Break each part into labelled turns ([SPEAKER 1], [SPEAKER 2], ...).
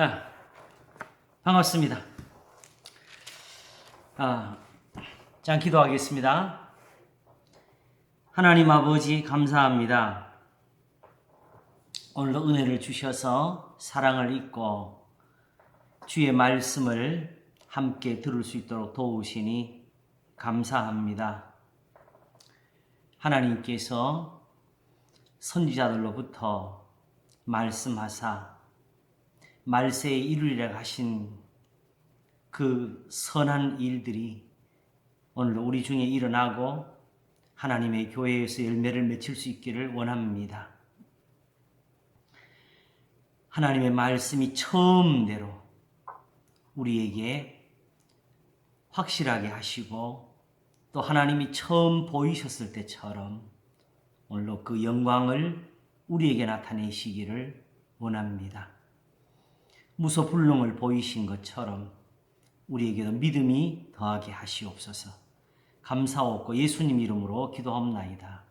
[SPEAKER 1] 아, 반갑습니다. 자, 기도하겠습니다. 하나님 아버지 감사합니다. 오늘도 은혜를 주셔서 사랑을 잊고 주의 말씀을 함께 들을 수 있도록 도우시니 감사합니다. 하나님께서 선지자들로부터 말씀하사 말세에 이루리라 하신 그 선한 일들이 오늘 우리 중에 일어나고 하나님의 교회에서 열매를 맺힐 수 있기를 원합니다. 하나님의 말씀이 처음대로 우리에게 확실하게 하시고 또 하나님이 처음 보이셨을 때처럼 오늘도 그 영광을 우리에게 나타내시기를 원합니다. 무소불능을 보이신 것처럼 우리에게도 믿음이 더하게 하시옵소서. 감사하고 예수님 이름으로 기도합나이다.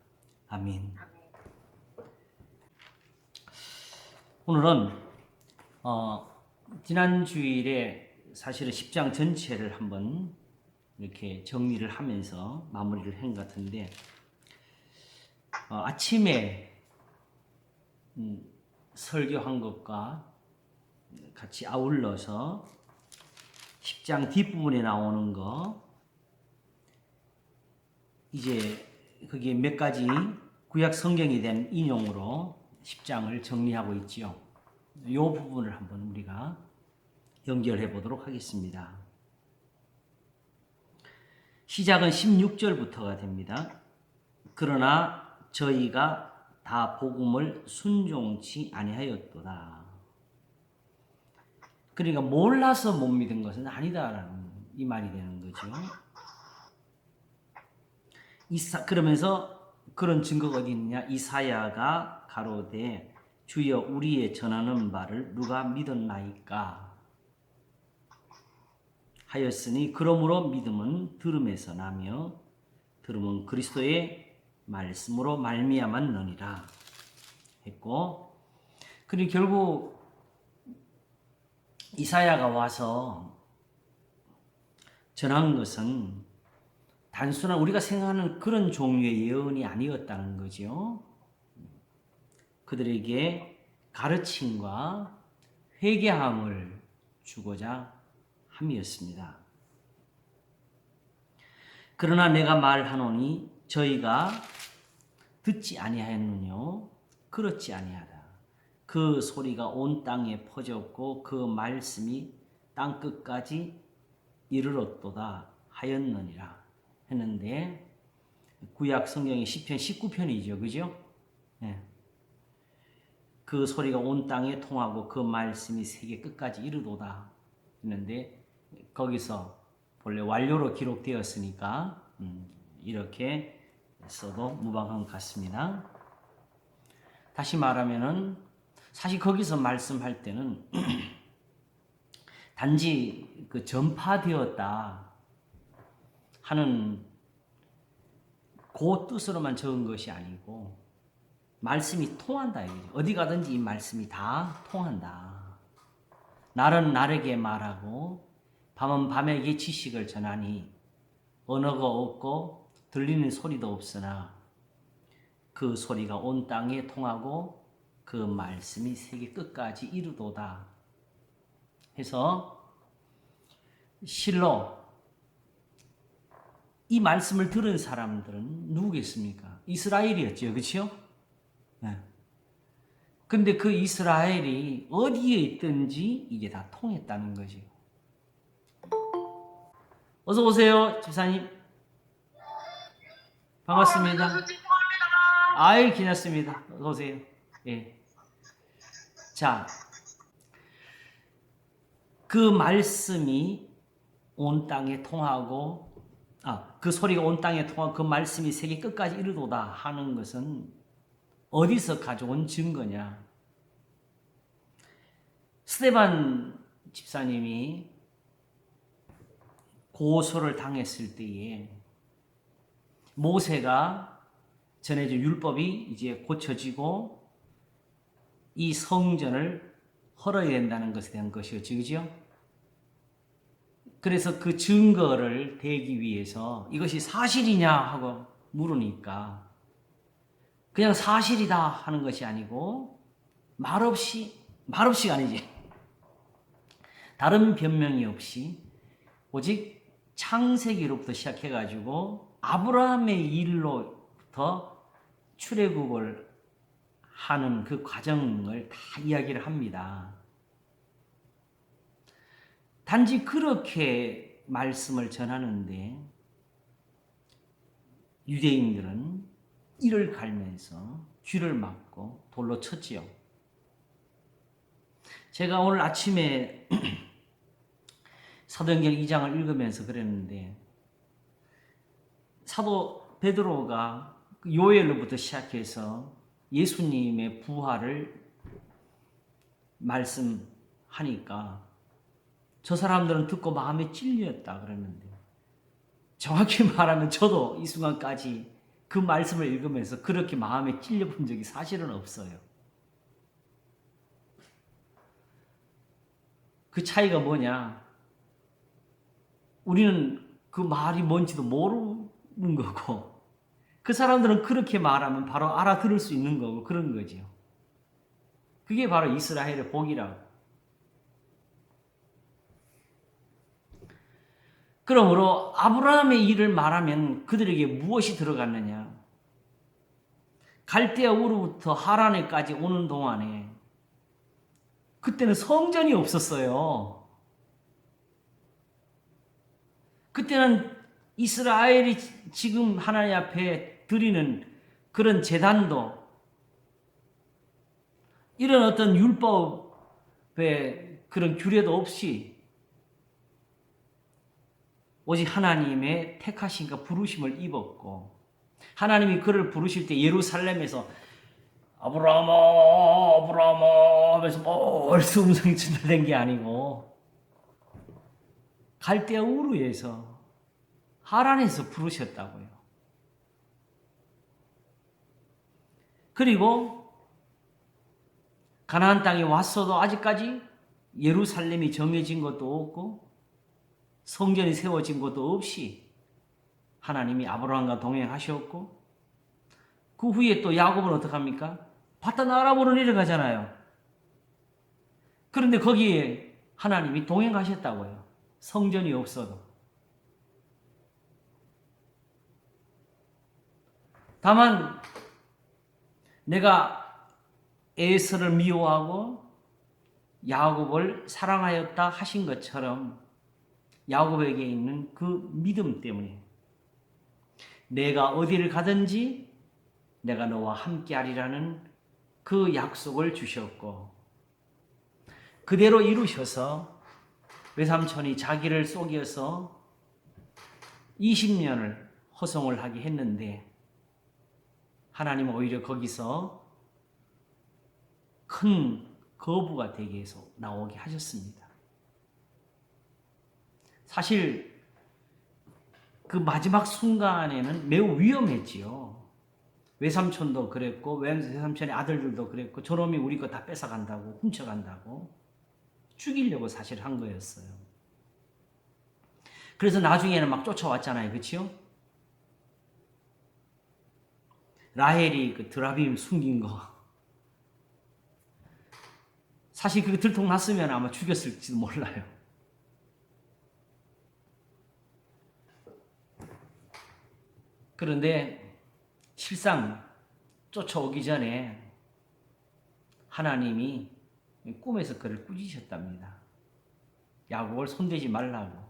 [SPEAKER 1] 아멘. 오늘은 지난 주일에 사실은 10장 전체를 한번 이렇게 정리를 하면서 마무리를 한 것 같은데 아침에 설교한 것과 같이 아울러서 10장 뒷부분에 나오는 거 이제 거기에 몇 가지 구약 성경에 대한 인용으로 10장을 정리하고 있지요. 이 부분을 한번 우리가 연결해 보도록 하겠습니다. 시작은 16절부터가 됩니다. 그러나 저희가 다 복음을 순종치 아니하였도다. 그러니까 몰라서 못 믿은 것은 아니다라는 이 말이 되는 거죠. 그러면서 그런 증거가 어디 있느냐? 이사야가 가로되 주여 우리의 전하는 바를 누가 믿었나이까 하였으니 그러므로 믿음은 들음에서 나며 들음은 그리스도의 말씀으로 말미암았느니라 했고, 그리고 결국 이사야가 와서 전한 것은 단순한 우리가 생각하는 그런 종류의 예언이 아니었다는 거죠. 그들에게 가르침과 회개함을 주고자 함이었습니다. 그러나 내가 말하노니 저희가 듣지 아니하였느뇨 그렇지 아니하다. 그 소리가 온 땅에 퍼졌고 그 말씀이 땅 끝까지 이르렀도다 하였느니라 했는데, 구약 성경의 시편 19편이죠. 그죠? 네. 그 소리가 온 땅에 통하고 그 말씀이 세계 끝까지 이르도다 했는데, 거기서 본래 완료로 기록되었으니까 이렇게 써도 무방한 것 같습니다. 다시 말하면은 사실 거기서 말씀할 때는 단지 그 전파되었다 하는 그 뜻으로만 적은 것이 아니고 말씀이 통한다 이거죠. 어디 가든지 이 말씀이 다 통한다. 날은 날에게 말하고 밤은 밤에게 지식을 전하니 언어가 없고 들리는 소리도 없으나 그 소리가 온 땅에 통하고 그 말씀이 세계 끝까지 이르도다 해서 실로 이 말씀을 들은 사람들은 누구겠습니까? 이스라엘이었죠. 그렇죠? 네. 근데 그 이스라엘이 어디에 있든지 이게 다 통했다는 거죠. 어서 오세요, 집사님. 반갑습니다. 아유, 괜찮습니다. 어서 오세요. 예. 자, 그 말씀이 온 땅에 통하고, 그 소리가 온 땅에 통하고 그 말씀이 세계 끝까지 이르도다 하는 것은 어디서 가져온 증거냐? 스데반 집사님이 고소를 당했을 때에 모세가 전해준 율법이 이제 고쳐지고 이 성전을 헐어야 된다는 것에 대한 것이었죠. 그죠? 그래서 그 증거를 대기 위해서 이것이 사실이냐 하고 물으니까 그냥 사실이다 하는 것이 아니고 말없이가 아니지. 다른 변명이 없이 오직 창세기로부터 시작해가지고 아브라함의 일로부터 출애굽을 하는 그 과정을 다 이야기를 합니다. 단지 그렇게 말씀을 전하는데 유대인들은 이를 갈면서 쥐를 맞고 돌로 쳤지요. 제가 오늘 아침에 사도행전 2장을 읽으면서 그랬는데 사도 베드로가 요엘로부터 시작해서 예수님의 부활을 말씀하니까 저 사람들은 듣고 마음에 찔렸다 그랬는데 정확히 말하면 저도 이 순간까지 그 말씀을 읽으면서 그렇게 마음에 찔려본 적이 사실은 없어요. 그 차이가 뭐냐? 우리는 그 말이 뭔지도 모르는 거고 그 사람들은 그렇게 말하면 바로 알아들을 수 있는 거고 그런 거죠. 그게 바로 이스라엘의 복이라고. 그러므로 아브라함의 일을 말하면 그들에게 무엇이 들어갔느냐? 갈대아 우르부터 하란에까지 오는 동안에 그때는 성전이 없었어요. 그때는 이스라엘이 지금 하나님 앞에 드리는 그런 제단도 이런 어떤 율법의 그런 규례도 없이 오직 하나님의 택하심과 부르심을 입었고 하나님이 그를 부르실 때 예루살렘에서 아브라함아 아브라함아 하면서 멀리 음성이 전달된 게 아니고 갈대아 우르에서 하란에서 부르셨다고요. 그리고 가나안 땅에 왔어도 아직까지 예루살렘이 정해진 것도 없고 성전이 세워진 것도 없이 하나님이 아브라함과 동행하셨고 그 후에 또 야곱은 어떡합니까? 바단 아람으로 내려가잖아요. 그런데 거기에 하나님이 동행하셨다고요. 성전이 없어도. 다만 내가 에서를 미워하고 야곱을 사랑하였다 하신 것처럼 야곱에게 있는 그 믿음 때문에 내가 어디를 가든지 내가 너와 함께하리라는 그 약속을 주셨고 그대로 이루셔서 외삼촌이 자기를 속여서 20년을 허송을 하게 했는데 하나님은 오히려 거기서 큰 거부가 되게 해서 나오게 하셨습니다. 사실 그 마지막 순간에는 매우 위험했지요. 외삼촌도 그랬고 외삼촌의 아들들도 그랬고 저놈이 우리 거 다 뺏어간다고 훔쳐간다고 죽이려고 사실 한 거였어요. 그래서 나중에는 막 쫓아왔잖아요. 그렇죠? 라헬이 그 드라빔 숨긴 거 사실 그게 들통났으면 아마 죽였을지도 몰라요. 그런데 실상 쫓아오기 전에 하나님이 꿈에서 그를 꾸짖으셨답니다. 야곱을 손대지 말라고.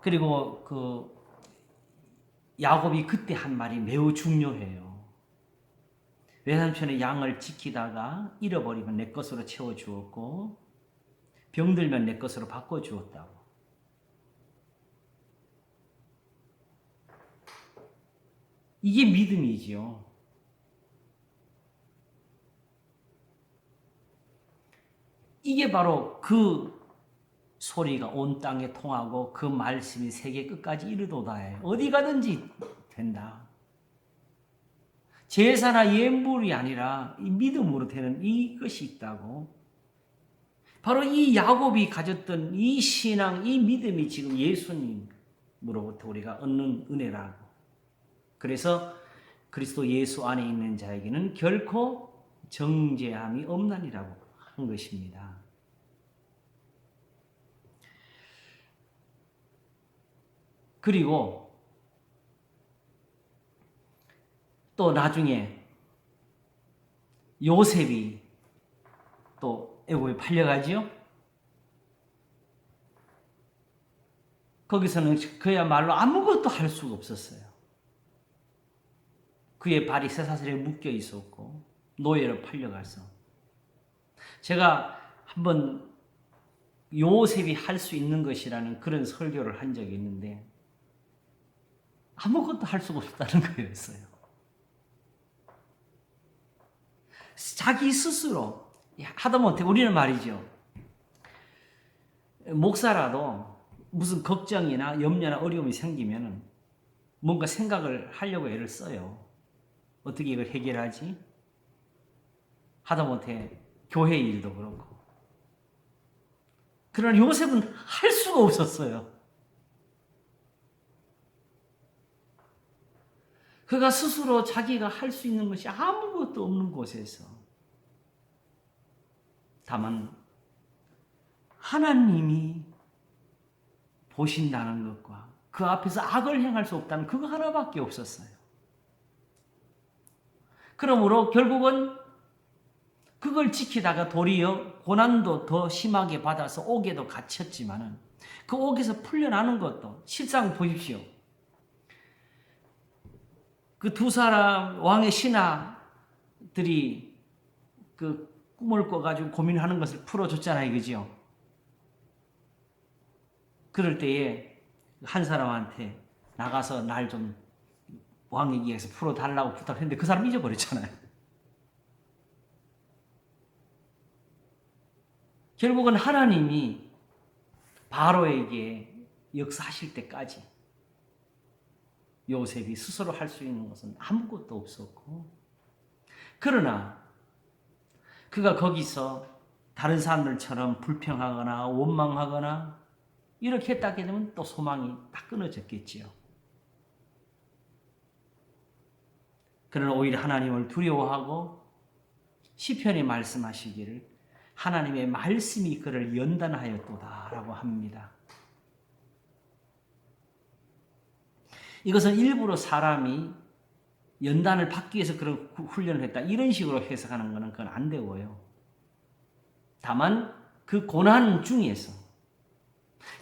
[SPEAKER 1] 그리고 그 야곱이 그때 한 말이 매우 중요해요. 외삼촌의 양을 지키다가 잃어버리면 내 것으로 채워주었고 병들면 내 것으로 바꿔주었다고. 이게 믿음이지요. 이게 바로 그 소리가 온 땅에 통하고 그 말씀이 세계 끝까지 이르도다. 어디 가든지 된다. 제사나 예물이 아니라 이 믿음으로 되는 이것이 있다고. 바로 이 야곱이 가졌던 이 신앙, 이 믿음이 지금 예수님으로부터 우리가 얻는 은혜라고. 그래서 그리스도 예수 안에 있는 자에게는 결코 정죄함이 없나니라고 한 것입니다. 그리고 또 나중에 요셉이 또 애굽에 팔려가지요. 거기서는 그야말로 아무것도 할 수가 없었어요. 그의 발이 쇠사슬에 묶여 있었고 노예로 팔려가서, 제가 한번 요셉이 할 수 있는 것이라는 그런 설교를 한 적이 있는데 아무것도 할 수가 없다는 거였어요. 자기 스스로 하다못해 우리는 말이죠, 목사라도 무슨 걱정이나 염려나 어려움이 생기면 뭔가 생각을 하려고 애를 써요. 어떻게 이걸 해결하지? 하다못해 교회 일도 그렇고. 그러나 요셉은 할 수가 없었어요. 그가 스스로 자기가 할 수 있는 것이 아무것도 없는 곳에서 다만 하나님이 보신다는 것과 그 앞에서 악을 행할 수 없다는 그거 하나밖에 없었어요. 그러므로 결국은 그걸 지키다가 도리어 고난도 더 심하게 받아서 옥에도 갇혔지만은 그 옥에서 풀려나는 것도, 실상 보십시오. 그 두 사람 왕의 신하들이 그 꿈을 꿔가지고 고민하는 것을 풀어줬잖아요. 그죠? 그럴 때에 한 사람한테 나가서 날 좀 왕에게서 풀어달라고 부탁했는데 그 사람 잊어버렸잖아요. 결국은 하나님이 바로에게 역사하실 때까지 요셉이 스스로 할 수 있는 것은 아무것도 없었고, 그러나 그가 거기서 다른 사람들처럼 불평하거나 원망하거나 이렇게 했다게 되면 또 소망이 딱 끊어졌겠지요. 그러나 오히려 하나님을 두려워하고 시편이 말씀하시기를 하나님의 말씀이 그를 연단하였도다라고 합니다. 이것은 일부러 사람이 연단을 받기 위해서 그런 훈련을 했다, 이런 식으로 해석하는 것은 그건 안 되고요. 다만 그 고난 중에서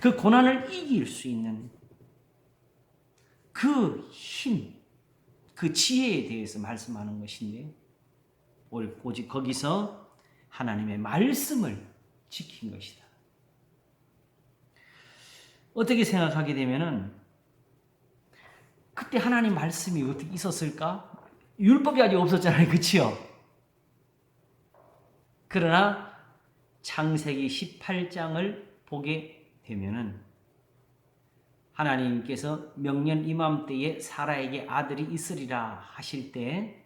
[SPEAKER 1] 그 고난을 이길 수 있는 그 힘, 그 지혜에 대해서 말씀하는 것인데, 오직 거기서 하나님의 말씀을 지킨 것이다. 어떻게 생각하게 되면은 그때 하나님 말씀이 어떻게 있었을까? 율법이 아직 없었잖아요. 그치요? 그러나 창세기 18장을 보게 되면은 하나님께서 명년 이맘때에 사라에게 아들이 있으리라 하실 때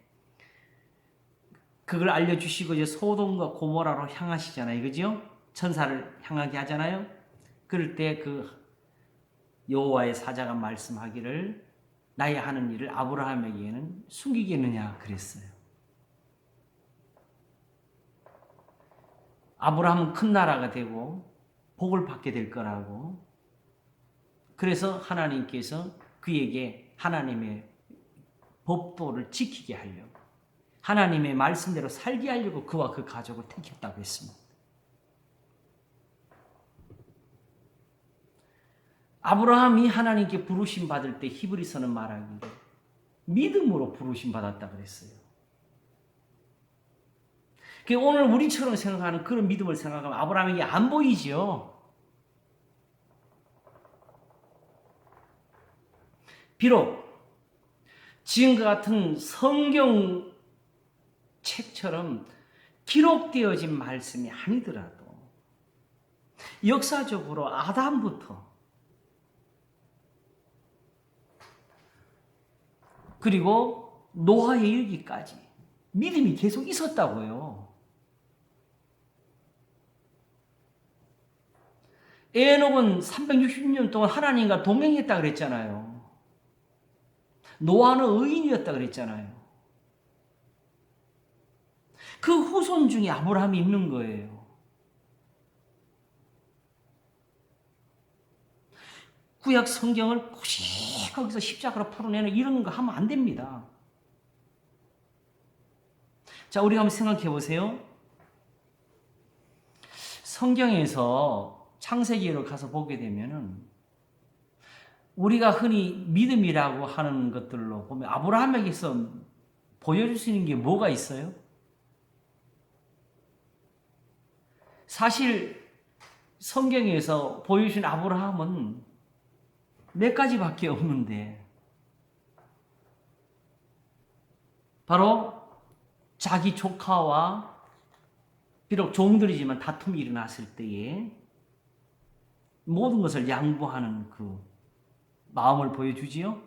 [SPEAKER 1] 그걸 알려주시고 이제 소돔과 고모라로 향하시잖아요. 그죠? 천사를 향하게 하잖아요. 그럴 때 그 여호와의 사자가 말씀하기를 나의 하는 일을 아브라함에게는 숨기겠느냐 그랬어요. 아브라함은 큰 나라가 되고 복을 받게 될 거라고. 그래서 하나님께서 그에게 하나님의 법도를 지키게 하려고, 하나님의 말씀대로 살게 하려고 그와 그 가족을 택했다고 했습니다. 아브라함이 하나님께 부르심 받을 때 히브리서는 말하기를 믿음으로 부르심 받았다 그랬어요. 오늘 우리처럼 생각하는 그런 믿음을 생각하면 아브라함에게 안 보이죠. 비록 지금과 같은 성경 책처럼 기록되어진 말씀이 아니더라도 역사적으로 아담부터 그리고 노아에 이르기까지 믿음이 계속 있었다고요. 에녹은 360년 동안 하나님과 동행했다 그랬잖아요. 노아는 의인이었다 그랬잖아요. 그 후손 중에 아브라함이 있는 거예요. 구약 성경을 굳이 거기서 십자가로 풀어내는 이런 거 하면 안 됩니다. 자, 우리가 한번 생각해 보세요. 성경에서 창세기로 가서 보게 되면은 우리가 흔히 믿음이라고 하는 것들로 보면 아브라함에게서 보여줄 수 있는 게 뭐가 있어요? 사실 성경에서 보여주신 아브라함은 몇 가지밖에 없는데 바로 자기 조카와 비록 종들이지만 다툼이 일어났을 때에 모든 것을 양보하는 그 마음을 보여주지요.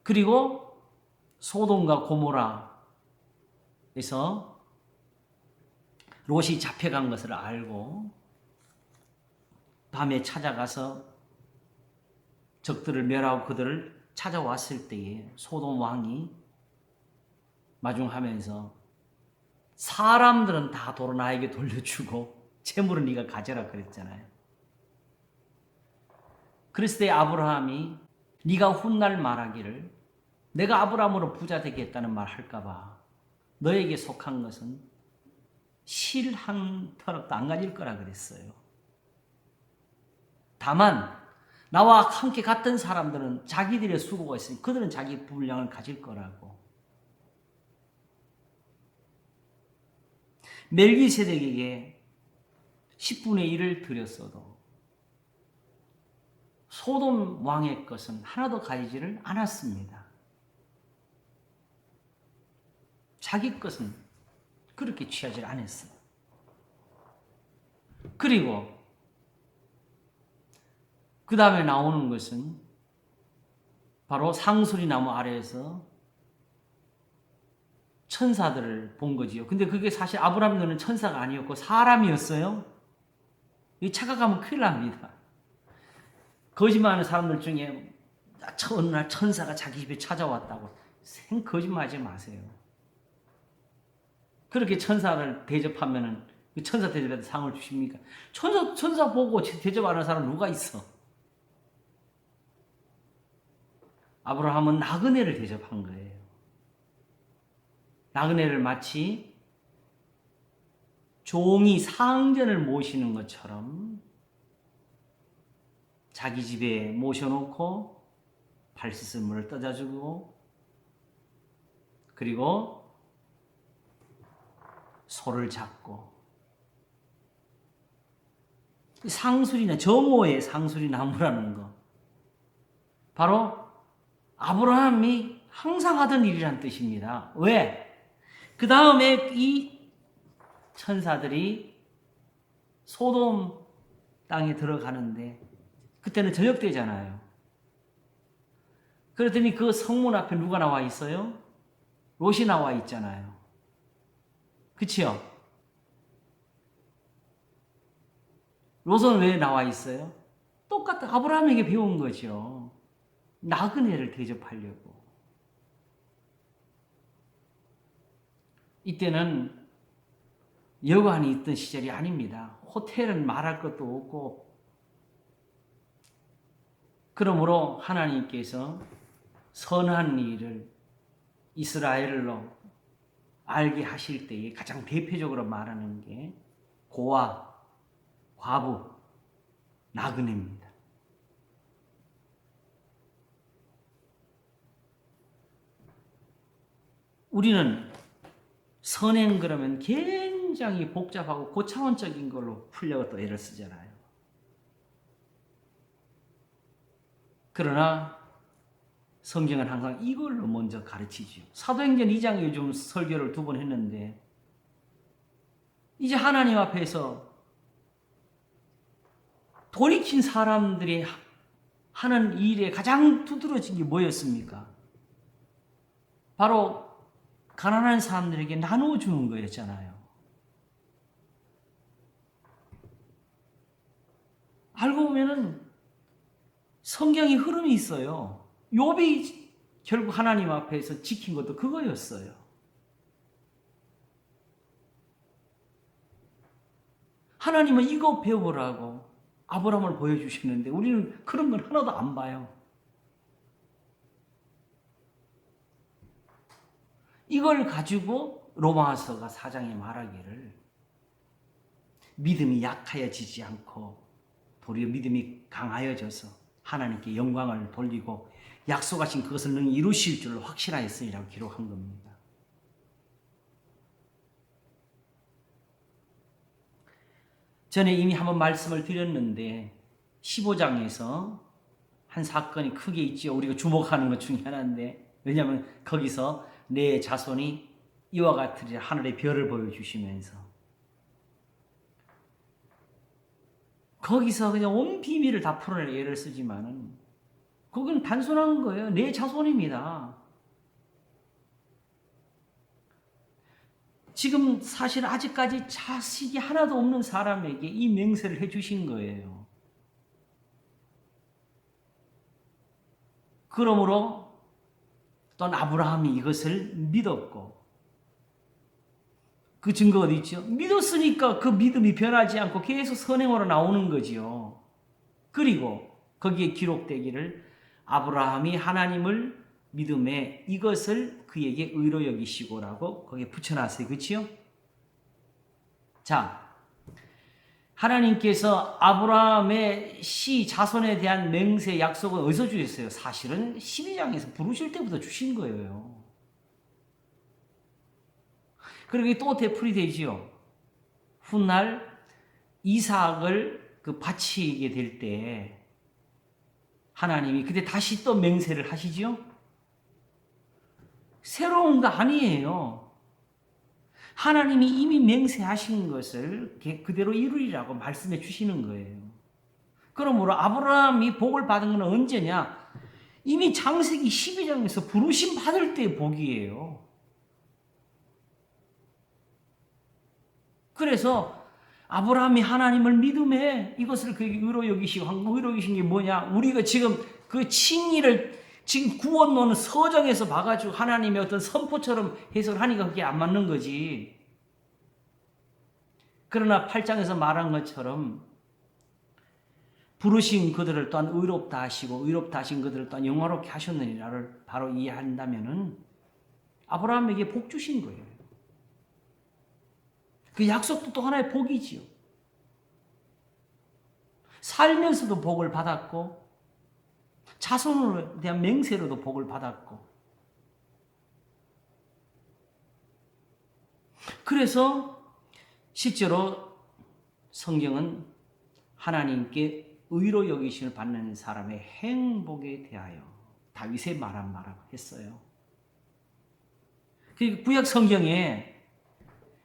[SPEAKER 1] 그리고 소돔과 고모라에서 롯이 잡혀간 것을 알고 밤에 찾아가서 적들을 멸하고 그들을 찾아왔을 때에 소돔 왕이 마중하면서 사람들은 다 도로 나에게 돌려주고 재물은 네가 가져라 그랬잖아요. 그랬을 때 아브라함이 네가 훗날 말하기를 내가 아브라함으로 부자 되겠다는 말 할까봐 너에게 속한 것은 실 한 터럭도 안 가질 거라 그랬어요. 다만 나와 함께 갔던 사람들은 자기들의 수고가 있으니 그들은 자기 분량을 가질 거라고. 멜기세덱에게 10분의 1을 드렸어도 소돔 왕의 것은 하나도 가지지를 않았습니다. 자기 것은 그렇게 취하지 않았어요. 그리고 그 다음에 나오는 것은 바로 상수리 나무 아래에서 천사들을 본 거지요. 근데 그게 사실 아브라함 너는 천사가 아니었고 사람이었어요. 이 착각하면 큰일 납니다. 거짓말하는 사람들 중에 어느 날 천사가 자기 집에 찾아왔다고 거짓말하지 마세요. 그렇게 천사를 대접하면은 그 천사 대접에도 상을 주십니까? 천사 보고 대접하는 사람 누가 있어? 아브라함은 나그네를 대접한 거예요. 나그네를 마치 종이 상전을 모시는 것처럼 자기 집에 모셔놓고 발 씻을 물을 떠다주고 그리고 소를 잡고 상수리나 정오의 상수리 나무라는 거 바로 아브라함이 항상 하던 일이란 뜻입니다. 왜? 그 다음에 이 천사들이 소돔 땅에 들어가는데 그때는 저녁 때잖아요. 그랬더니 그 성문 앞에 누가 나와 있어요? 롯이 나와 있잖아요. 그치요? 롯은 왜 나와 있어요? 똑같아. 아브라함에게 배운 거죠. 나그네를 대접하려고. 이때는 여관이 있던 시절이 아닙니다. 호텔은 말할 것도 없고 그러므로 하나님께서 선한 일을 이스라엘로 알게 하실 때에 가장 대표적으로 말하는 게 고아, 과부, 나그네입니다. 우리는 선행 그러면 굉장히 복잡하고 고차원적인 걸로 풀려고 또 애를 쓰잖아요. 그러나 성경은 항상 이걸로 먼저 가르치죠. 사도행전 2장에 요즘 설교를 2번 했는데 이제 하나님 앞에서 돌이킨 사람들이 하는 일에 가장 두드러진 게 뭐였습니까? 바로 가난한 사람들에게 나눠주는 거였잖아요. 알고 보면은 성경의 흐름이 있어요. 욥이 결국 하나님 앞에서 지킨 것도 그거였어요. 하나님은 이거 배우라고 아브라함을 보여주시는데 우리는 그런 건 하나도 안 봐요. 이걸 가지고 로마서가 4장에 말하기를 믿음이 약하여지지 않고 도리어 믿음이 강하여져서 하나님께 영광을 돌리고 약속하신 그것을 능히 이루실 줄을 확신하였으리라고 기록한 겁니다. 전에 이미 한번 말씀을 드렸는데 15장에서 한 사건이 크게 있죠. 우리가 주목하는 것 중에 하나인데 왜냐하면 거기서 내 자손이 이와 같으리라 하늘의 별을 보여주시면서 거기서 그냥 온 비밀을 다 풀어낼 예를 쓰지만은 그건 단순한 거예요. 내 자손입니다. 지금 사실 아직까지 자식이 하나도 없는 사람에게 이 맹세를 해주신 거예요. 그러므로 또 아브라함이 이것을 믿었고 그 증거가 어디 있죠? 믿었으니까 그 믿음이 변하지 않고 계속 선행으로 나오는 거지요. 그리고 거기에 기록되기를 아브라함이 하나님을 믿음에 이것을 그에게 의로 여기시고라고 거기에 붙여놨어요. 그렇죠? 자, 하나님께서 아브라함의 자손에 대한 맹세 약속은 어디서 주셨어요? 사실은 12장에서 부르실 때부터 주신 거예요. 그리고 또 되풀이 되지요. 훗날 이삭을 바치게 될 때 하나님이 그때 다시 또 맹세를 하시죠. 새로운 거 아니에요. 하나님이 이미 맹세하신 것을 그대로 이루리라고 말씀해 주시는 거예요. 그러므로 아브라함이 복을 받은 건 언제냐? 이미 창세기 12장에서 부르심 받을 때의 복이에요. 그래서 아브라함이 하나님을 믿음에 이것을 그에게 의로 여기시고 의로 여기신 게 뭐냐? 우리가 지금 그 칭의를 지금 구원론은 서정에서 봐가지고 하나님의 어떤 선포처럼 해석을 하니까 그게 안 맞는 거지. 그러나 8장에서 말한 것처럼 부르신 그들을 또한 의롭다 하시고 의롭다 하신 그들을 또한 영화롭게 하셨느니라를 바로 이해한다면은 아브라함에게 복 주신 거예요. 그 약속도 또 하나의 복이지요. 살면서도 복을 받았고 자손에 대한 맹세로도 복을 받았고 그래서 실제로 성경은 하나님께 의로 여기심을 받는 사람의 행복에 대하여 다윗의 말한 말하고 했어요. 구약 성경에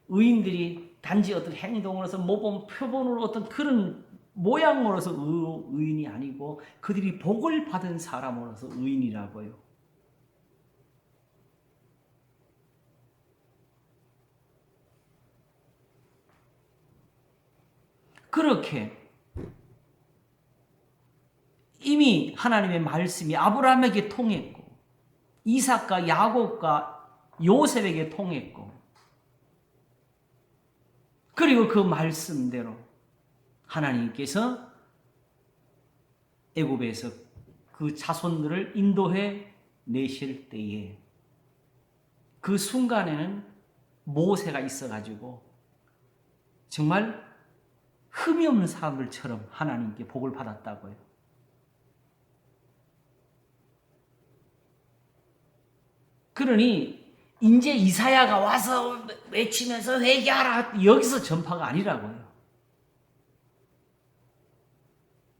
[SPEAKER 1] 의인들이 단지 어떤 행동으로서 모범, 표본으로 어떤 그런 모양으로서 의인이 아니고 그들이 복을 받은 사람으로서 의인이라고요. 그렇게 이미 하나님의 말씀이 아브라함에게 통했고 이삭과 야곱과 요셉에게 통했고 그리고 그 말씀대로 하나님께서 애굽에서 그 자손들을 인도해 내실 때에 그 순간에는 모세가 있어가지고 정말 흠이 없는 사람들처럼 하나님께 복을 받았다고요. 그러니 이제 이사야가 와서 외치면서 회개하라 여기서 전파가 아니라고요.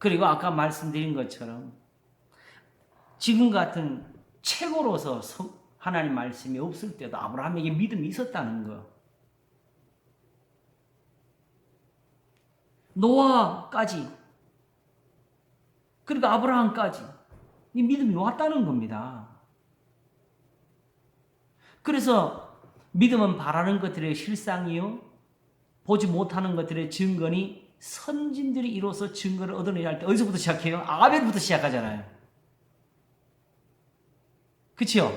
[SPEAKER 1] 그리고 아까 말씀드린 것처럼 지금 같은 최고로서 하나님 말씀이 없을 때도 아브라함에게 믿음이 있었다는 거. 노아까지 그리고 아브라함까지 이 믿음이 왔다는 겁니다. 그래서 믿음은 바라는 것들의 실상이요 보지 못하는 것들의 증거니 선진들이 이로써 증거를 얻어내야 할 때 어디서부터 시작해요? 아벨부터 시작하잖아요. 그치요?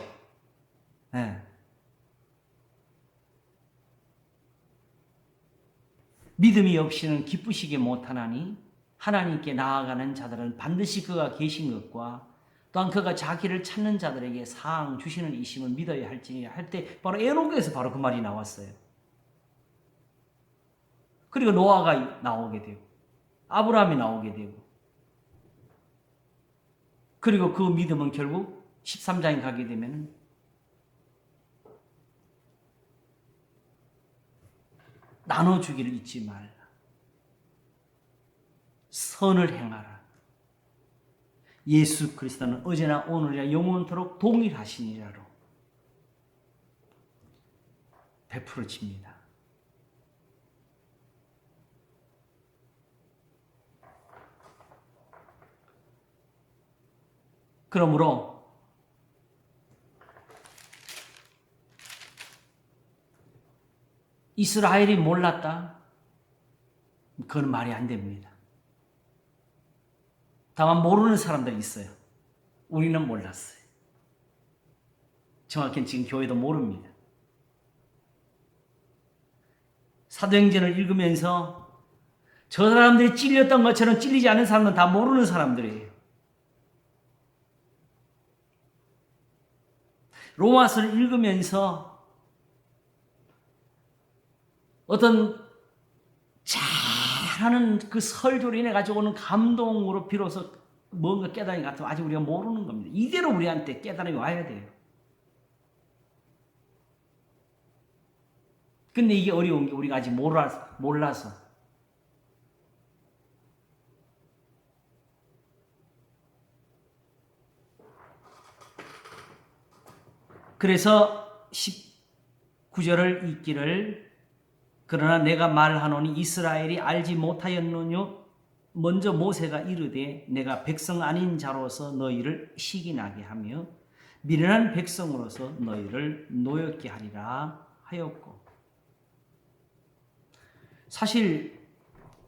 [SPEAKER 1] 네. 믿음이 없이는 기쁘시게 못하나니 하나님께 나아가는 자들은 반드시 그가 계신 것과 또한 그가 자기를 찾는 자들에게 상 주시는 이심을 믿어야 할지니 할 때 바로 에녹에서 바로 그 말이 나왔어요. 그리고 노아가 나오게 되고 아브라함이 나오게 되고 그리고 그 믿음은 결국 13장에 가게 되면 나눠주기를 잊지 말라. 선을 행하라. 예수 그리스도는 어제나 오늘이나 영원토록 동일하시니라로 베풀어집니다. 그러므로 이스라엘이 몰랐다? 그건 말이 안 됩니다. 다만 모르는 사람들이 있어요. 우리는 몰랐어요. 정확히는 지금 교회도 모릅니다. 사도행전을 읽으면서 저 사람들이 찔렸던 것처럼 찔리지 않은 사람은 다 모르는 사람들이에요. 로마서를 읽으면서 어떤 잘하는 그 설교로 인해 가지고 오는 감동으로 비로소 뭔가 깨달음이 같으면 아직 우리가 모르는 겁니다. 이대로 우리한테 깨달음이 와야 돼요. 근데 이게 어려운 게 우리가 아직 몰라서. 그래서 19절을 읽기를 그러나 내가 말하노니 이스라엘이 알지 못하였느뇨 먼저 모세가 이르되 내가 백성 아닌 자로서 너희를 시기나게 하며 미련한 백성으로서 너희를 노엽게 하리라 하였고 사실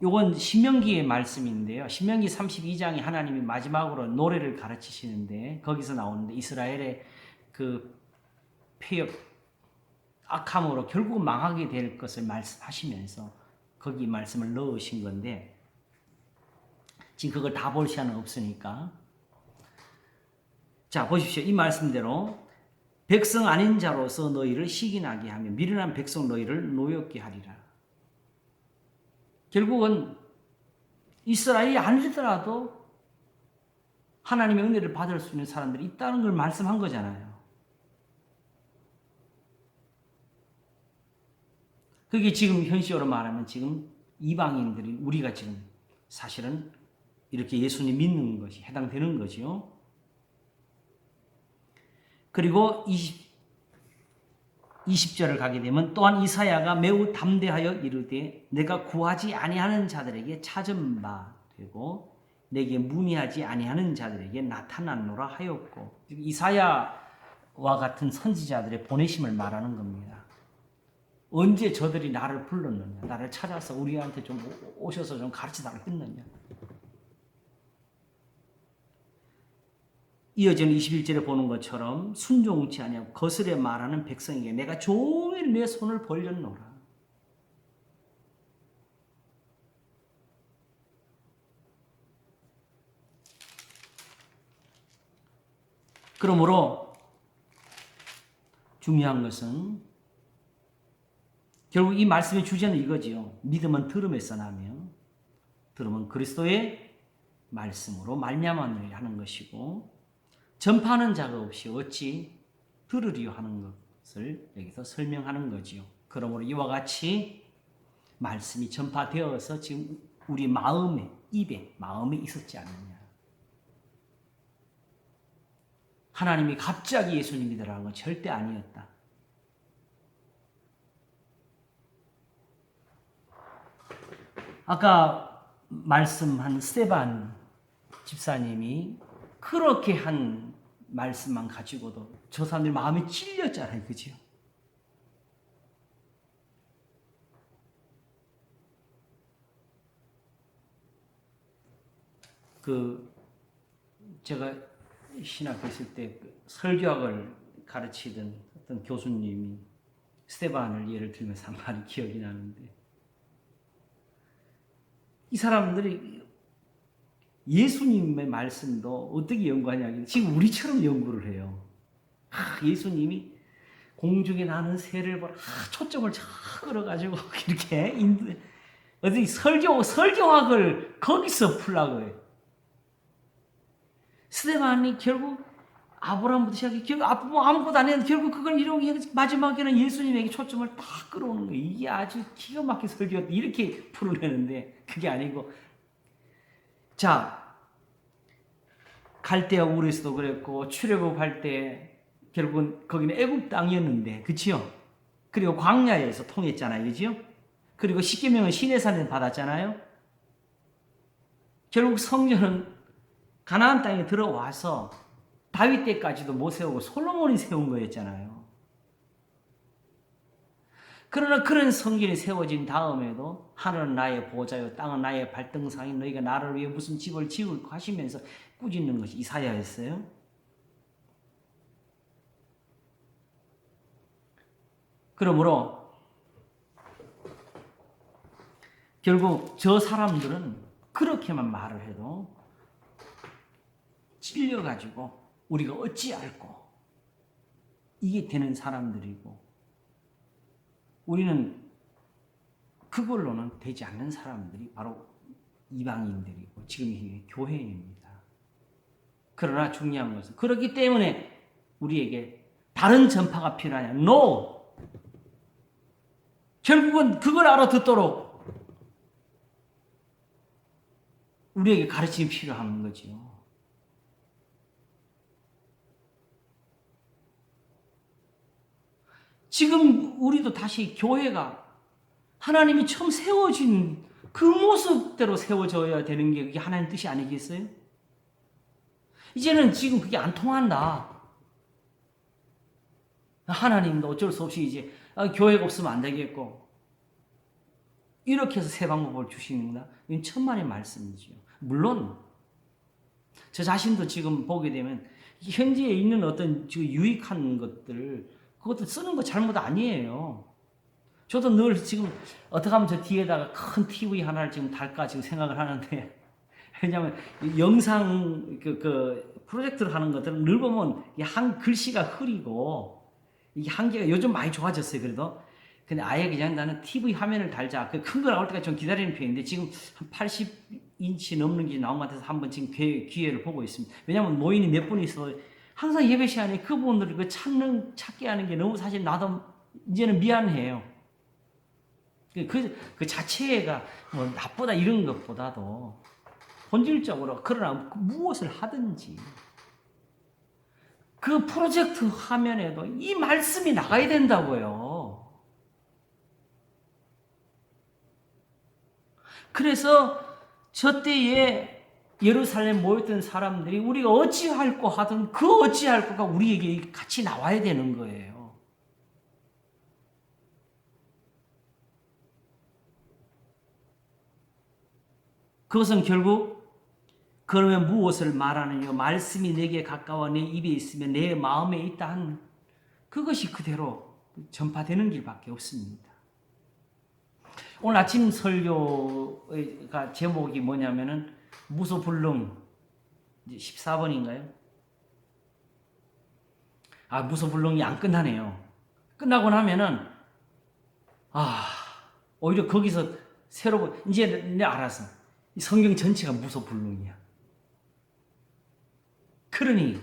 [SPEAKER 1] 이건 신명기의 말씀인데요. 신명기 32장에 하나님이 마지막으로 노래를 가르치시는데 거기서 나오는데 이스라엘의 그 폐역 악함으로 결국 망하게 될 것을 말씀하시면서 거기 말씀을 넣으신 건데 지금 그걸 다 볼 시간은 없으니까 자 보십시오. 이 말씀대로 백성 아닌 자로서 너희를 시기나게 하며 미련한 백성 너희를 노엽게 하리라. 결국은 이스라엘이 아니더라도 하나님의 은혜를 받을 수 있는 사람들이 있다는 걸 말씀한 거잖아요. 그게 지금 현실로 말하면 지금 이방인들이 우리가 지금 사실은 이렇게 예수님 믿는 것이 해당되는 거지요. 그리고 20절을 가게 되면 또한 이사야가 매우 담대하여 이르되 내가 구하지 아니하는 자들에게 찾은 바 되고 내게 문의하지 아니하는 자들에게 나타났노라 하였고 이사야와 같은 선지자들의 보내심을 말하는 겁니다. 언제 저들이 나를 불렀느냐 나를 찾아서 우리한테 좀 오셔서 좀 가르치달라고 했느냐. 이어지는 21절에 보는 것처럼 순종치 아니하고 거스레 말하는 백성에게 내가 종일 내 손을 벌렸노라. 그러므로 중요한 것은 결국 이 말씀의 주제는 이거지요. 믿음은 들음에서 나며 들음은 그리스도의 말씀으로 말미암아 하는 것이고 전파하는 자가 없이 어찌 들으리요 하는 것을 여기서 설명하는 거지요. 그러므로 이와 같이 말씀이 전파되어서 지금 우리 마음에 입에 마음에 있었지 않느냐. 하나님이 갑자기 예수님이더라는 건 절대 아니었다. 아까 말씀한 스데반 집사님이 그렇게 한 말씀만 가지고도 저 사람들 마음이 찔렸잖아요. 그죠? 제가 신학교 있을 때 설교학을 가르치던 어떤 교수님이 스테반을 예를 들면서 한 말이 기억이 나는데, 이 사람들이 예수님의 말씀도 어떻게 연구하냐, 지금 우리처럼 연구를 해요. 예수님이 공중에 나는 새를 보라, 초점을 쫙 끌어가지고 이렇게 어디 설교학을 거기서 풀라고 해요. 스테반이 결국 아브라함부터 시작해 결국 아무것도 안 했는데 결국 그걸 이렇게 마지막에는 예수님에게 초점을 다 끌어오는 거예요. 이게 아주 기가 막힌 설교였다, 이렇게 풀어내는데 그게 아니고, 자, 갈대아 우르에서도 그랬고 출애굽할 때 결국은 거기는 애굽 땅이었는데, 그치요? 그리고 광야에서 통했잖아요, 그지요? 그리고 십계명은 시내산에서 받았잖아요. 결국 성전은 가나안 땅에 들어와서 다윗 때까지도 못 세우고 솔로몬이 세운 거였잖아요. 그러나 그런 성전이 세워진 다음에도 하늘은 나의 보좌요 땅은 나의 발등상인 너희가 나를 위해 무슨 집을 지을까 하시면서 꾸짖는 것이 이사야였어요. 그러므로 결국 저 사람들은 그렇게만 말을 해도 찔려가지고 우리가 어찌할꼬 이게 되는 사람들이고, 우리는 그걸로는 되지 않는 사람들이 바로 이방인들이고 지금 이 교회입니다. 그러나 중요한 것은, 그렇기 때문에 우리에게 다른 전파가 필요하냐? No! 결국은 그걸 알아듣도록 우리에게 가르침이 필요한 거지요. 지금 우리도 다시 교회가 하나님이 처음 세워진 그 모습대로 세워져야 되는 게 그게 하나님 뜻이 아니겠어요? 이제는 지금 그게 안 통한다. 하나님도 어쩔 수 없이 이제 교회가 없으면 안 되겠고 이렇게 해서 새 방법을 주시는구나. 이건 천만의 말씀이죠. 물론 저 자신도 지금 보게 되면 현지에 있는 어떤 유익한 것들, 그것도 쓰는 거 잘못 아니에요. 저도 늘 지금 어떻게 하면 저 뒤에다가 큰 TV 하나를 지금 달까 지금 생각을 하는데, 왜냐하면 영상 프로젝트를 하는 것들은 늘 보면 한 글씨가 흐리고 이게 한계가 요즘 많이 좋아졌어요. 그래도 근데 아예 그냥 나는 TV 화면을 달자, 그 큰 거 나올 때까지 좀 기다리는 편인데 지금 한 80인치 넘는 게 나온 것 같아서 한번 지금 기회를 보고 있습니다. 왜냐하면 모인이 몇 분 있어 항상 예배 시간에 그분들을 찾게 하는 게 너무 사실 나도 이제는 미안해요. 그 자체가 뭐 나쁘다 이런 것보다도 본질적으로, 그러나 무엇을 하든지 그 프로젝트 화면에도 이 말씀이 나가야 된다고요. 그래서 저 때에 예루살렘 모였던 사람들이 우리가 어찌할꼬 하든 그 어찌할꼬가 우리에게 같이 나와야 되는 거예요. 그것은 결국 그러면 무엇을 말하느냐, 말씀이 내게 가까워 내 입에 있으면 내 마음에 있다 한 그것이 그대로 전파되는 길밖에 없습니다. 오늘 아침 설교가 제목이 뭐냐면은 무소불능 14번인가요? 무소불능이 안 끝나네요. 끝나고 나면은 오히려 거기서 새로 이제 내 알아서 성경 전체가 무소불능이야. 그러니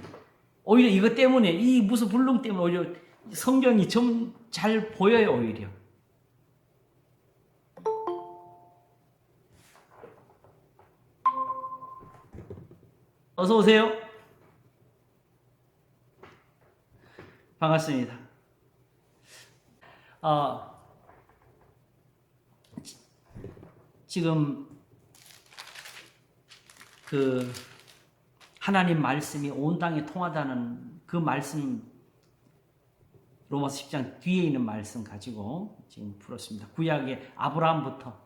[SPEAKER 1] 오히려 이것 때문에, 이 무소불능 때문에 오히려 성경이 좀 잘 보여요. 오히려 어서 오세요. 반갑습니다. 지금 하나님 말씀이 온 땅에 통하다는 그 말씀, 로마서 10장 뒤에 있는 말씀 가지고 지금 풀었습니다. 구약의 아브라함부터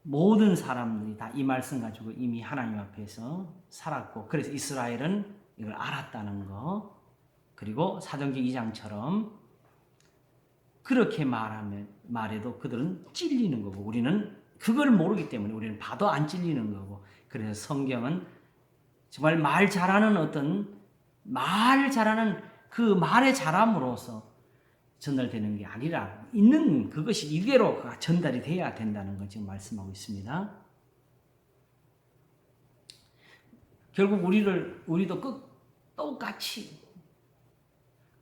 [SPEAKER 1] 모든 사람들이 다 이 말씀 가지고 이미 하나님 앞에서 살았고, 그래서 이스라엘은 이걸 알았다는 거, 그리고 사도행전 2장처럼 그렇게 말해도 그들은 찔리는 거고, 우리는 그걸 모르기 때문에 우리는 봐도 안 찔리는 거고, 그래서 성경은 정말 말 잘하는 그 말의 잘함으로서 전달되는 게 아니라 있는 그것이 이대로 전달이 돼야 된다는 걸 지금 말씀하고 있습니다. 결국 우리도 똑같이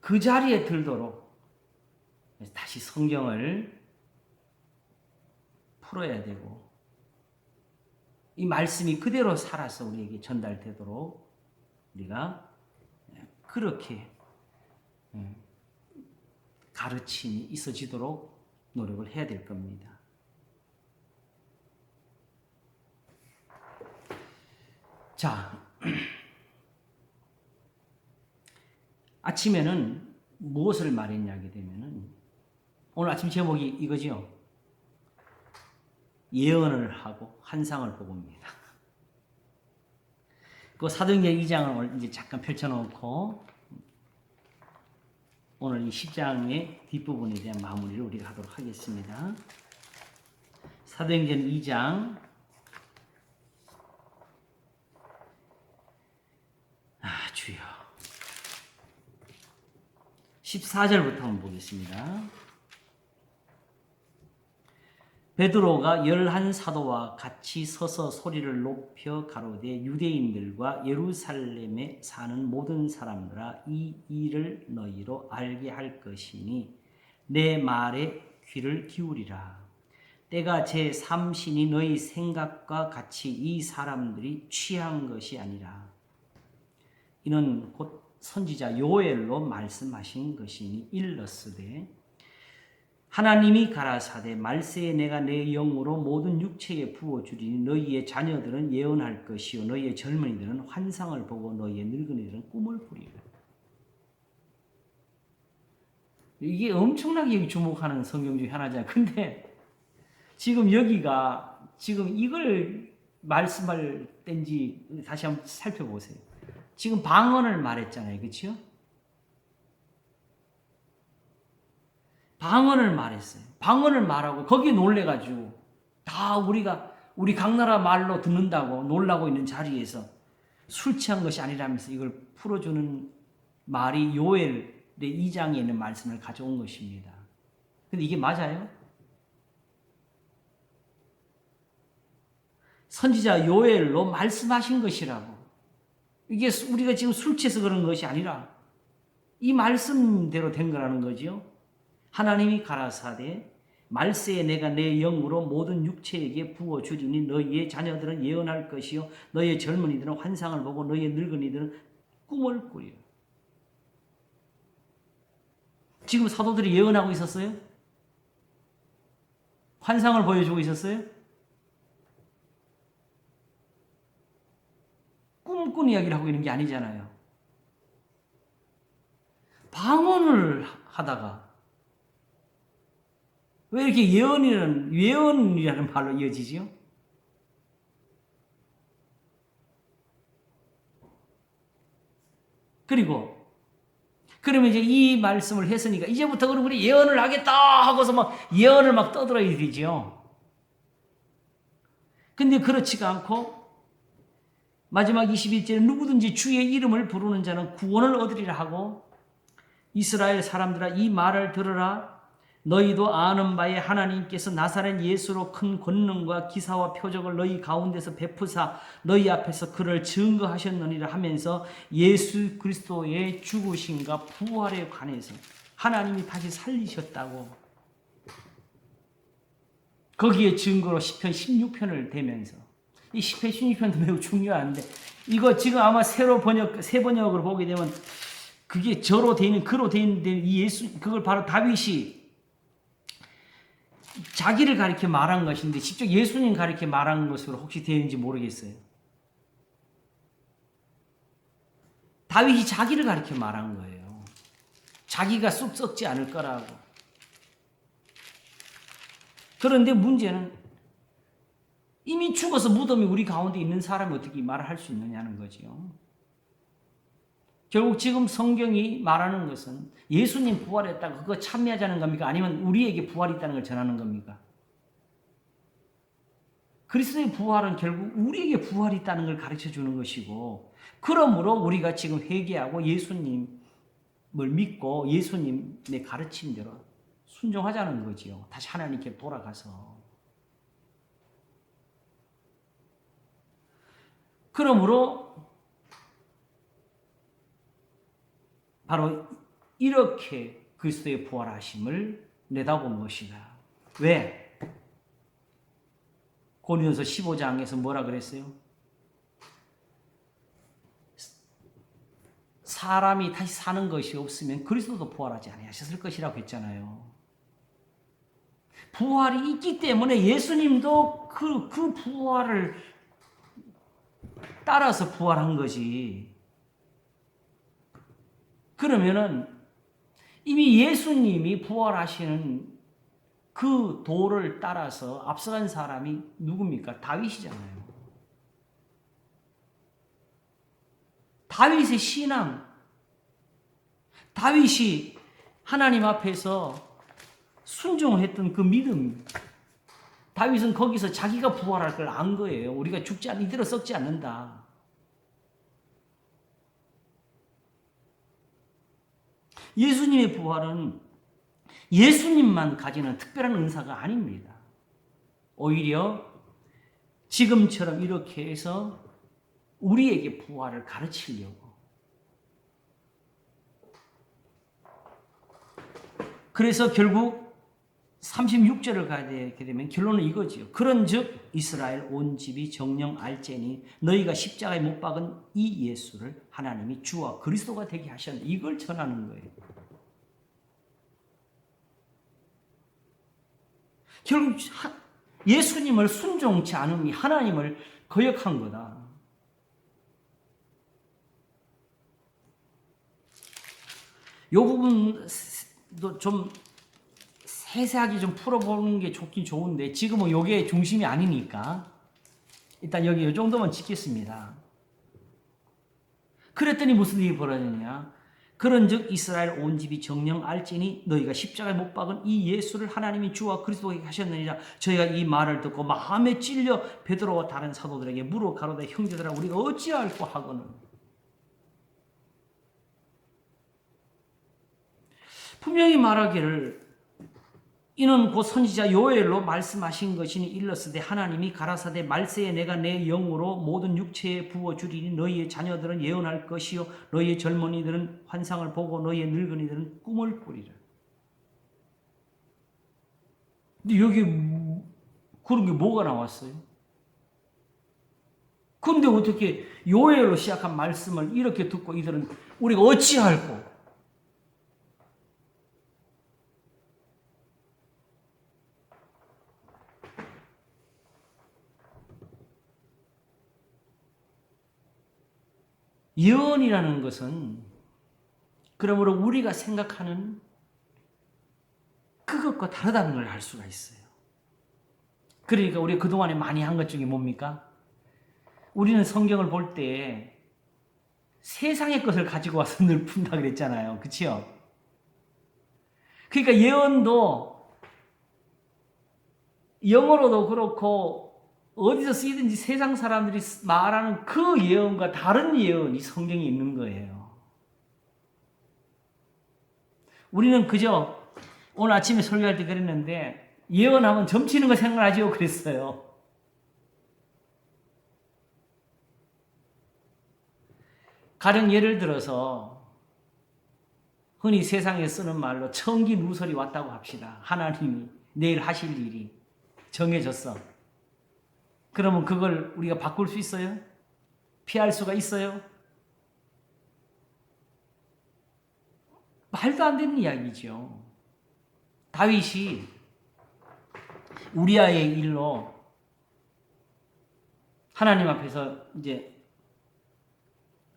[SPEAKER 1] 그 자리에 들도록 다시 성경을 풀어야 되고, 이 말씀이 그대로 살아서 우리에게 전달되도록 우리가 그렇게 가르침이 있어지도록 노력을 해야 될 겁니다. 자, 아침에는 무엇을 말했냐게 되면은, 오늘 아침 제목이 이거죠. 예언을 하고 환상을 보고입니다. 그 사도행전 2장을 이제 잠깐 펼쳐놓고 오늘 이 10장의 뒷부분에 대한 마무리를 우리가 하도록 하겠습니다. 사도행전 2장 주여 14절부터 한번 보겠습니다. 베드로가 11사도와 같이 서서 소리를 높여 가로되 유대인들과 예루살렘에 사는 모든 사람들아, 이 일을 너희로 알게 할 것이니 내 말에 귀를 기울이라. 때가 제3신이 너희 생각과 같이 이 사람들이 취한 것이 아니라, 이는 곧 선지자 요엘로 말씀하신 것이니 일렀으되, 하나님이 가라사대 말세에 내가 내 영으로 모든 육체에 부어주리니 너희의 자녀들은 예언할 것이요 너희의 젊은이들은 환상을 보고 너희의 늙은이들은 꿈을 꾸리라. 이게 엄청나게 주목하는 성경 중 하나잖아요. 근데 지금 여기가 지금 이걸 말씀할 때인지 다시 한번 살펴보세요. 지금 방언을 말했잖아요. 그렇죠? 방언을 말했어요. 방언을 말하고 거기에 놀래가지고 다 우리 각 나라 말로 듣는다고 놀라고 있는 자리에서 술 취한 것이 아니라면서 이걸 풀어주는 말이 요엘의 2장에 있는 말씀을 가져온 것입니다. 근데 이게 맞아요? 선지자 요엘로 말씀하신 것이라고. 이게 우리가 지금 술 취해서 그런 것이 아니라 이 말씀대로 된 거라는 거죠. 하나님이 가라사대 말세에 내가 내 영으로 모든 육체에게 부어주리니 너희의 자녀들은 예언할 것이요 너희의 젊은이들은 환상을 보고 너희의 늙은이들은 꿈을 꾸리라. 지금 사도들이 예언하고 있었어요? 환상을 보여주고 있었어요? 꿈꾼 이야기를 하고 있는 게 아니잖아요. 방언을 하다가 왜 이렇게 예언이라는 말로 이어지죠? 그리고 그러면 이제 이 말씀을 했으니까 이제부터 그럼 우리 예언을 하겠다 하고서 막 예언을 막 떠들어야 되죠. 근데 그렇지가 않고 마지막 21절에 누구든지 주의 이름을 부르는 자는 구원을 얻으리라 하고, 이스라엘 사람들아 이 말을 들으라. 너희도 아는 바에 하나님께서 나사렛 예수로 큰 권능과 기사와 표적을 너희 가운데서 베푸사 너희 앞에서 그를 증거하셨느니라 하면서 예수 그리스도의 죽으심과 부활에 관해서 하나님이 다시 살리셨다고, 거기에 증거로 시편 16편을 대면서, 이 시편 16편도 매우 중요한데 이거 지금 아마 새 번역으로 보게 되면 그게 저로 돼 있는 그로 돼 있는데, 이 예수 그걸 바로 다윗이 자기를 가리켜 말한 것인데 직접 예수님 가리켜 말한 것으로 혹시 되는지 모르겠어요. 다윗이 자기를 가리켜 말한 거예요. 자기가 쑥 썩지 않을 거라고. 그런데 문제는 이미 죽어서 무덤이 우리 가운데 있는 사람이 어떻게 말을 할 수 있느냐는 거지요. 결국 지금 성경이 말하는 것은 예수님 부활했다고 그거 찬미하자는 겁니까? 아니면 우리에게 부활이 있다는 걸 전하는 겁니까? 그리스도의 부활은 결국 우리에게 부활이 있다는 걸 가르쳐 주는 것이고, 그러므로 우리가 지금 회개하고 예수님을 믿고 예수님의 가르침대로 순종하자는 거지요. 다시 하나님께 돌아가서. 그러므로 바로 이렇게 그리스도의 부활하심을 내다본 것이다. 왜? 고린도서 15장에서 뭐라 그랬어요? 사람이 다시 사는 것이 없으면 그리스도도 부활하지 아니하셨을 것이라고 했잖아요. 부활이 있기 때문에 예수님도 그 부활을 따라서 부활한 거지. 그러면은 이미 예수님이 부활하시는 그 도를 따라서 앞서간 사람이 누굽니까? 다윗이잖아요. 다윗의 신앙, 다윗이 하나님 앞에서 순종했던 그 믿음, 다윗은 거기서 자기가 부활할 걸 안 거예요. 우리가 죽지 않, 이대로 썩지 않는다. 예수님의 부활은 예수님만 가지는 특별한 은사가 아닙니다. 오히려 지금처럼 이렇게 해서 우리에게 부활을 가르치려고. 그래서 결국 36절을 가게 되면 결론은 이거지요. 그런즉 이스라엘 온 집이 정령 알제니 너희가 십자가에 못 박은 이 예수를 하나님이 주와 그리스도가 되게 하셨네. 이걸 전하는 거예요. 결국 예수님을 순종치 않음이 하나님을 거역한 거다. 이 부분도 좀 세세하게 좀 풀어보는 게 좋긴 좋은데 지금은 이게 중심이 아니니까 일단 여기 이 정도만 짓겠습니다. 그랬더니 무슨 일이 벌어졌냐? 그런즉 이스라엘 온 집이 정령 알지니 너희가 십자가에 못 박은 이 예수를 하나님이 주와 그리스도에게 하셨느니라. 저희가 이 말을 듣고 마음에 찔려 베드로와 다른 사도들에게 물어 가로되 형제들아 우리가 어찌할꼬 하거늘. 분명히 말하기를 이는 곧 선지자 요엘로 말씀하신 것이니 일렀으되 하나님이 가라사대 말세에 내가 내 영으로 모든 육체에 부어주리니 너희의 자녀들은 예언할 것이요 너희의 젊은이들은 환상을 보고 너희의 늙은이들은 꿈을 꾸리라. 근데 여기 그런 게 뭐가 나왔어요? 근데 어떻게 요엘로 시작한 말씀을 이렇게 듣고 이들은 우리가 어찌할꼬? 예언이라는 것은 그러므로 우리가 생각하는 그것과 다르다는 걸 알 수가 있어요. 그러니까 우리가 그동안에 많이 한 것 중에 뭡니까? 우리는 성경을 볼 때 세상의 것을 가지고 와서 늘 푼다 그랬잖아요. 그치요? 그러니까 예언도 영어로도 그렇고 어디서 쓰이든지 세상 사람들이 말하는 그 예언과 다른 예언이 성경에 있는 거예요. 우리는 그저 오늘 아침에 설교할 때 그랬는데 예언하면 점치는 거 생각나죠? 그랬어요. 가령 예를 들어서 흔히 세상에 쓰는 말로 청기 누설이 왔다고 합시다. 하나님이 내일 하실 일이 정해졌어. 그러면 그걸 우리가 바꿀 수 있어요? 피할 수가 있어요? 말도 안 되는 이야기죠. 다윗이 우리아의 일로 하나님 앞에서 이제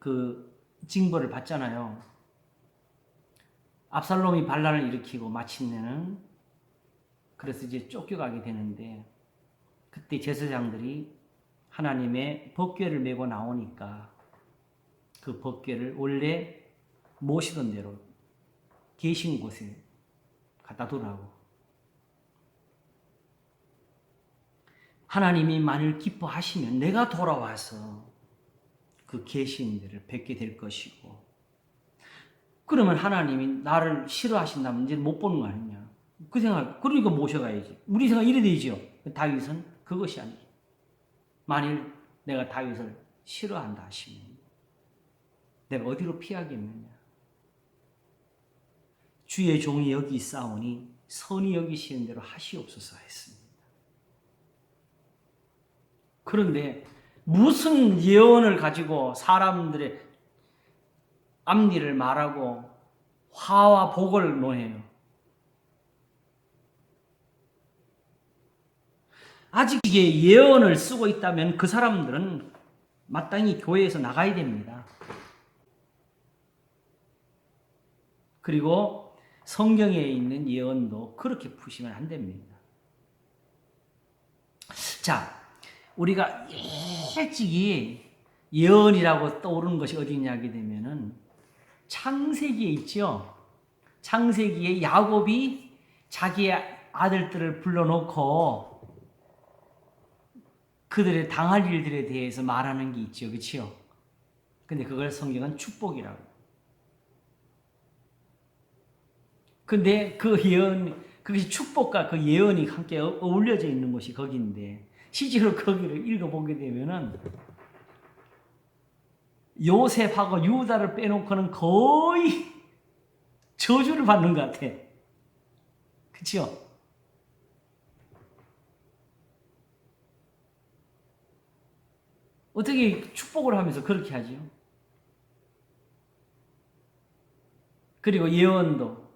[SPEAKER 1] 그 징벌을 받잖아요. 압살롬이 반란을 일으키고 마침내는 그래서 이제 쫓겨가게 되는데 그때 제사장들이 하나님의 법궤를 메고 나오니까 그 법궤를 원래 모시던 대로 계신 곳에 갖다 두라고. 하나님이 만일 기뻐하시면 내가 돌아와서 그 계신 데를 뵙게 될 것이고, 그러면 하나님이 나를 싫어하신다면 이제 못 보는 거 아니냐. 그 생각, 그러니까 모셔가야지. 우리 생각 이래 되죠. 다윗은 그것이 아니죠. 만일 내가 다윗을 싫어한다 하시면 내가 어디로 피하겠느냐. 주의 종이 여기 있사오니 선히 여기시는 대로 하시옵소서 했습니다. 그런데 무슨 예언을 가지고 사람들의 앞니를 말하고 화와 복을 논해요. 아직 예언을 쓰고 있다면 그 사람들은 마땅히 교회에서 나가야 됩니다. 그리고 성경에 있는 예언도 그렇게 푸시면 안 됩니다. 자, 우리가 일찍이 예언이라고 떠오르는 것이 어디냐 하게 되면은 창세기에 있죠. 창세기에 야곱이 자기의 아들들을 불러놓고 그들의 당할 일들에 대해서 말하는 게 있죠. 그렇죠? 근데 그걸 성경은 축복이라고. 근데 그 예언, 그것이 축복과 그 예언이 함께 어울려져 있는 것이 거기인데, 실제로 거기를 읽어보게 되면은 요셉하고 유다를 빼놓고는 거의 저주를 받는 것 같아. 그렇죠? 어떻게 축복을 하면서 그렇게 하지요? 그리고 예언도.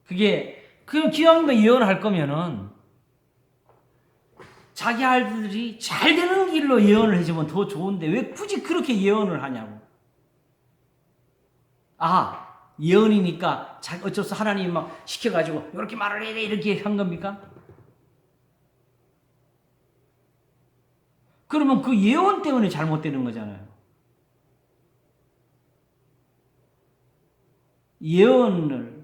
[SPEAKER 1] 그냥 기왕이면 예언할 거면은 자기 아들들이 잘 되는 길로 예언을 해주면 더 좋은데 왜 굳이 그렇게 예언을 하냐고. 아, 예언이니까 어쩔 수 하나님이 막 시켜가지고 이렇게 말을 해야 돼 이렇게 한 겁니까? 그러면 그 예언 때문에 잘못되는 거잖아요. 예언을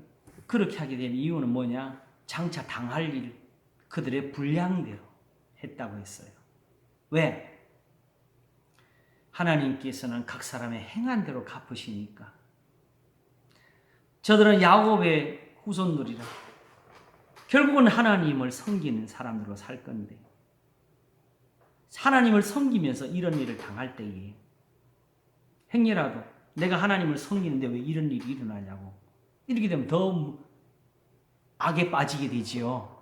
[SPEAKER 1] 그렇게 하게 된 이유는 뭐냐? 장차 당할 일, 그들의 분량대로 했다고 했어요. 왜? 하나님께서는 각 사람의 행한 대로 갚으시니까. 저들은 야곱의 후손들이라 결국은 하나님을 섬기는 사람으로 살 건데, 하나님을 섬기면서 이런 일을 당할 때에 행여라도 내가 하나님을 섬기는데 왜 이런 일이 일어나냐고, 이렇게 되면 더 악에 빠지게 되지요.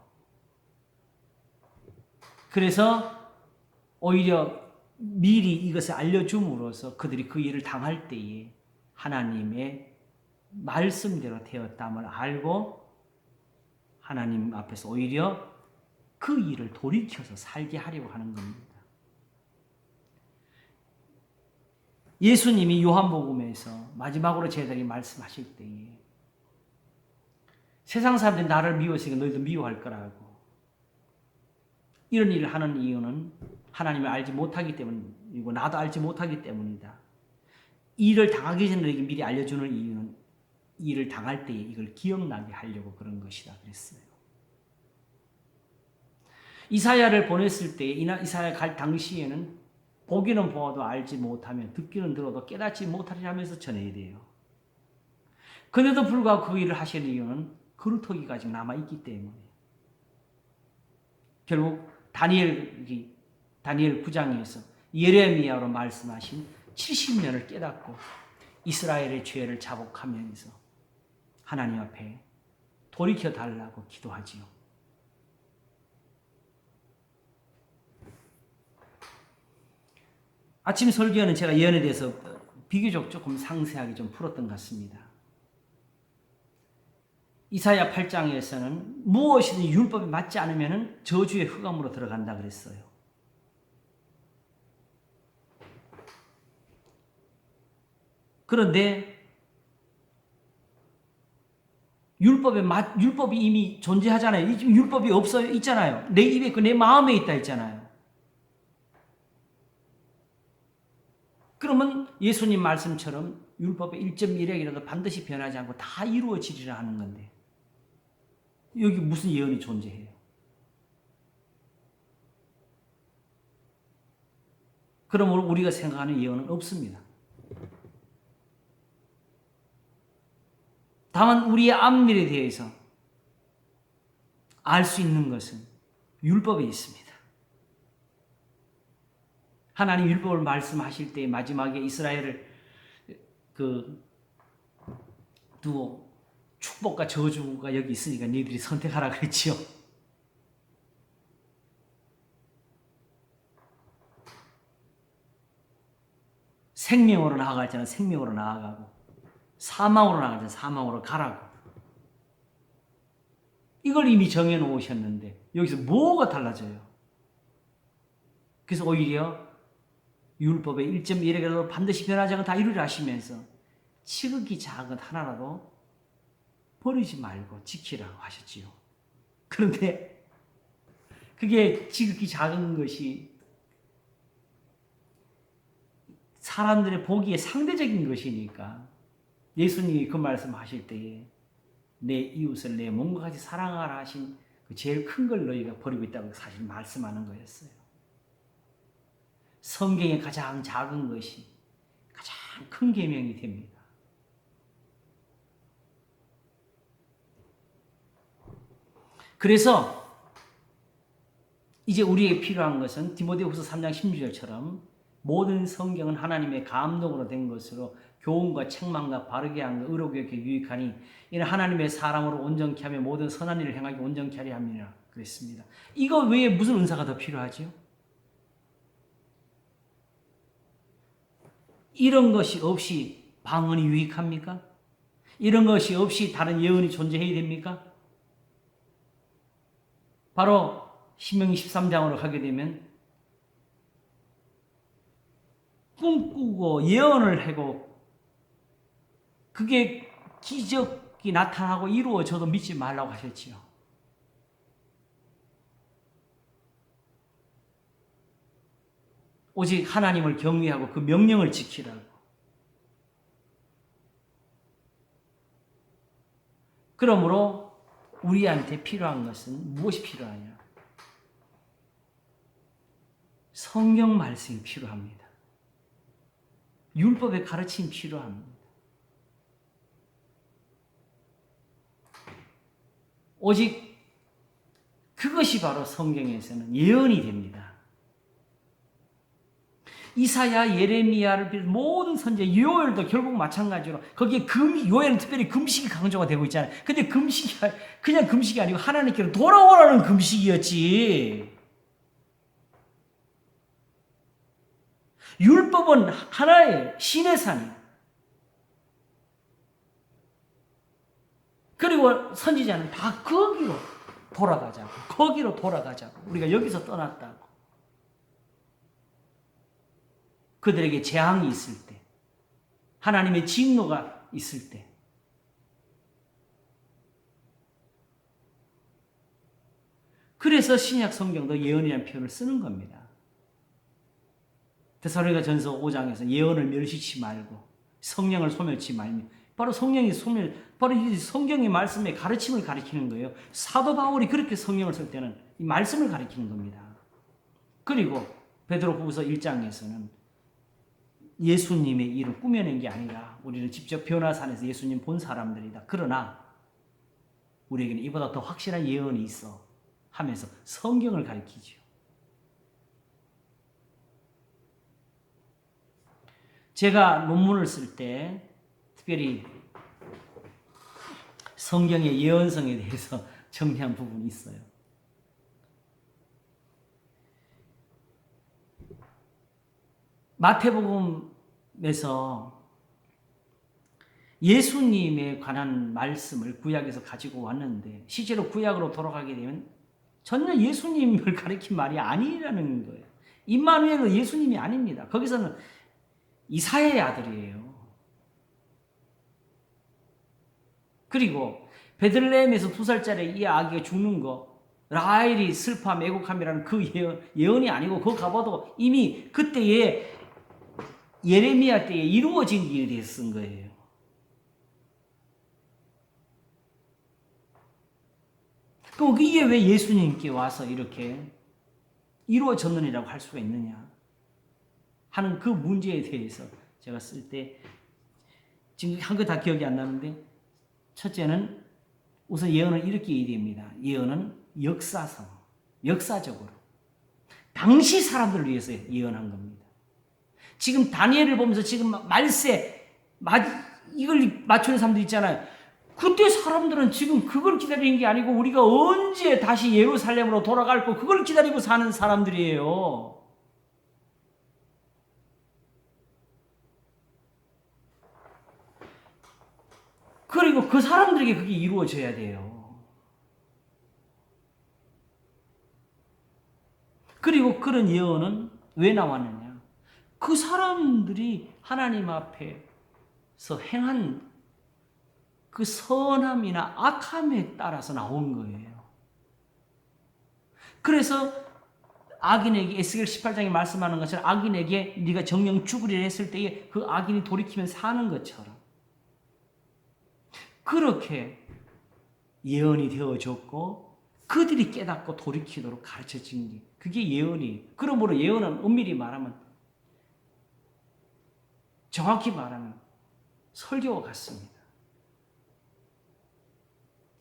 [SPEAKER 1] 그래서 오히려 미리 이것을 알려줌으로써 그들이 그 일을 당할 때에 하나님의 말씀대로 되었담을 알고 하나님 앞에서 오히려 그 일을 돌이켜서 살게 하려고 하는 겁니다. 예수님이 요한복음에서 마지막으로 제자들이 말씀하실 때에 세상 사람들이 나를 미워했으니까 너희도 미워할 거라고. 이런 일을 하는 이유는 하나님을 알지 못하기 때문이고 나도 알지 못하기 때문이다. 일을 당하기 전에 미리 알려주는 이유는 일을 당할 때에 이걸 기억나게 하려고 그런 것이다 그랬어요. 이사야를 보냈을 때 이사야 갈 당시에는 보기는 보아도 알지 못하면 듣기는 들어도 깨닫지 못하리 하면서 전해야 돼요. 그런데도 불구하고 그 일을 하시는 이유는 그루터기가 아직 남아있기 때문에. 결국 다니엘 9장에서 예레미야로 말씀하신 70년을 깨닫고 이스라엘의 죄를 자복하면서 하나님 앞에 돌이켜달라고 기도하지요. 아침 설교는 제가 예언에 대해서 비교적 조금 상세하게 좀 풀었던 것 같습니다. 이사야 8장에서는 무엇이든 율법에 맞지 않으면 저주의 흑암으로 들어간다 그랬어요. 그런데 율법이 이미 존재하잖아요. 율법이 없어요. 있잖아요. 내 입에 내 마음에 있다 있잖아요. 그러면 예수님 말씀처럼 율법의 1.1핵이라도 반드시 변하지 않고 다 이루어지리라 하는 건데 여기 무슨 예언이 존재해요? 그러므로 우리가 생각하는 예언은 없습니다. 다만 우리의 앞일에 대해서 알 수 있는 것은 율법에 있습니다. 하나님 율법을 말씀하실 때 마지막에 이스라엘을 두고 축복과 저주가 여기 있으니까 너희들이 선택하라 그랬지요. 생명으로 나아갈 때는 생명으로 나아가고 사망으로 나아갈 때는 사망으로 가라고. 이걸 이미 정해놓으셨는데 여기서 뭐가 달라져요? 그래서 오히려 율법의 1.1에라도 반드시 변하지 않고 다 이루려 하시면서 지극히 작은 하나라도 버리지 말고 지키라고 하셨지요. 그런데 그게 지극히 작은 것이 사람들의 보기에 상대적인 것이니까 예수님이 그 말씀하실 때에 내 이웃을 내 몸과 같이 사랑하라 하신 그 제일 큰 걸 너희가 버리고 있다고 사실 말씀하는 거였어요. 성경의 가장 작은 것이 가장 큰 계명이 됩니다. 그래서 이제 우리에게 필요한 것은 디모데후서 3장 16절처럼 모든 성경은 하나님의 감동으로 된 것으로 교훈과 책망과 바르게 함과 의로 교육에 유익하니 이는 하나님의 사람으로 온전케 하며 모든 선한 일을 행하기 온전케 하려 함이라 그랬습니다. 이거 외에 무슨 은사가 더 필요하죠? 이런 것이 없이 방언이 유익합니까? 이런 것이 없이 다른 예언이 존재해야 됩니까? 바로 신명기 13장으로 가게 되면 꿈꾸고 예언을 하고 그게 기적이 나타나고 이루어져도 믿지 말라고 하셨지요. 오직 하나님을 경외하고 그 명령을 지키라고. 그러므로 우리한테 필요한 것은 무엇이 필요하냐? 성경 말씀이 필요합니다. 율법의 가르침이 필요합니다. 오직 그것이 바로 성경에서는 예언이 됩니다. 이사야, 예레미야를 비롯한 모든 선지, 요엘도 결국 마찬가지로 거기에 요엘은 특별히 금식이 강조가 되고 있잖아요. 근데 금식이 그냥 금식이 아니고 하나님께로 돌아오라는 금식이었지. 율법은 하나의 신의 산이에요. 그리고 선지자는 다 거기로 돌아가자고. 우리가 여기서 떠났다고. 그들에게 재앙이 있을 때, 하나님의 진노가 있을 때, 그래서 신약 성경도 예언이라는 표현을 쓰는 겁니다. 데살로니가 전서 5장에서 예언을 멸시치 말고 성령을 소멸치 말며 바로 바로 이 성경의 말씀의 가르침을 가리키는 거예요. 사도 바울이 그렇게 성령을 쓸 때는 이 말씀을 가리키는 겁니다. 그리고 베드로후서 1장에서는 예수님의 일을 꾸며낸 게 아니라 우리는 직접 변화산에서 예수님 본 사람들이다. 그러나 우리에게는 이보다 더 확실한 예언이 있어 하면서 성경을 가리키죠. 제가 논문을 쓸 때 특별히 성경의 예언성에 대해서 정리한 부분이 있어요. 마태복음에서 예수님에 관한 말씀을 구약에서 가지고 왔는데 실제로 구약으로 돌아가게 되면 전혀 예수님을 가리킨 말이 아니라는 거예요. 임마누엘은 예수님이 아닙니다. 거기서는 이사야의 아들이에요. 그리고 베들레헴에서 2살짜리 이 아기가 죽는 거, 라헬이 슬퍼함 애곡함이라는 그 예언이 아니고 그거 가봐도 이미 그때에 예레미야 때에 이루어진 일에 대해서 쓴 거예요. 그럼 이게 왜 예수님께 와서 이렇게 이루어졌느니라고 할 수가 있느냐 하는 그 문제에 대해서 제가 쓸 때 지금 한 거 다 기억이 안 나는데, 첫째는 우선 예언은 이렇게 이해됩니다. 예언은 역사성, 역사적으로 당시 사람들을 위해서 예언한 겁니다. 지금 다니엘을 보면서 지금 말세 이걸 맞추는 사람들 있잖아요. 그때 사람들은 지금 그걸 기다리는 게 아니고 우리가 언제 다시 예루살렘으로 돌아갈 거 그걸 기다리고 사는 사람들이에요. 그리고 그 사람들에게 그게 이루어져야 돼요. 그리고 그런 예언은 왜 나왔느냐? 그 사람들이 하나님 앞에서 행한 그 선함이나 악함에 따라서 나온 거예요. 그래서 악인에게 에스겔 18장에 말씀하는 것처럼 악인에게 네가 정령 죽으리라 했을 때에 그 악인이 돌이키면 사는 것처럼 그렇게 예언이 되어졌고 그들이 깨닫고 돌이키도록 가르쳐진 게 그게 예언이에요. 그러므로 예언은 엄밀히 말하면 정확히 말하면 설교와 같습니다.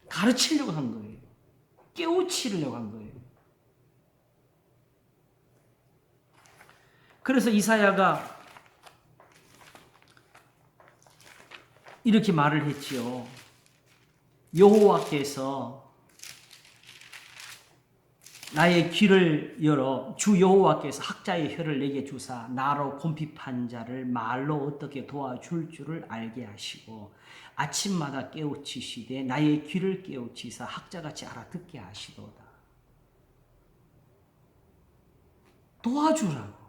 [SPEAKER 1] 가르치려고 한 거예요. 깨우치려고 한 거예요. 그래서 이사야가 이렇게 말을 했지요. 여호와께서 나의 귀를 열어 주 여호와께서 학자의 혀를 내게 주사 나로 곰핍한 자를 말로 어떻게 도와줄 줄을 알게 하시고 아침마다 깨우치시되 나의 귀를 깨우치사 학자같이 알아듣게 하시도다. 도와주라고.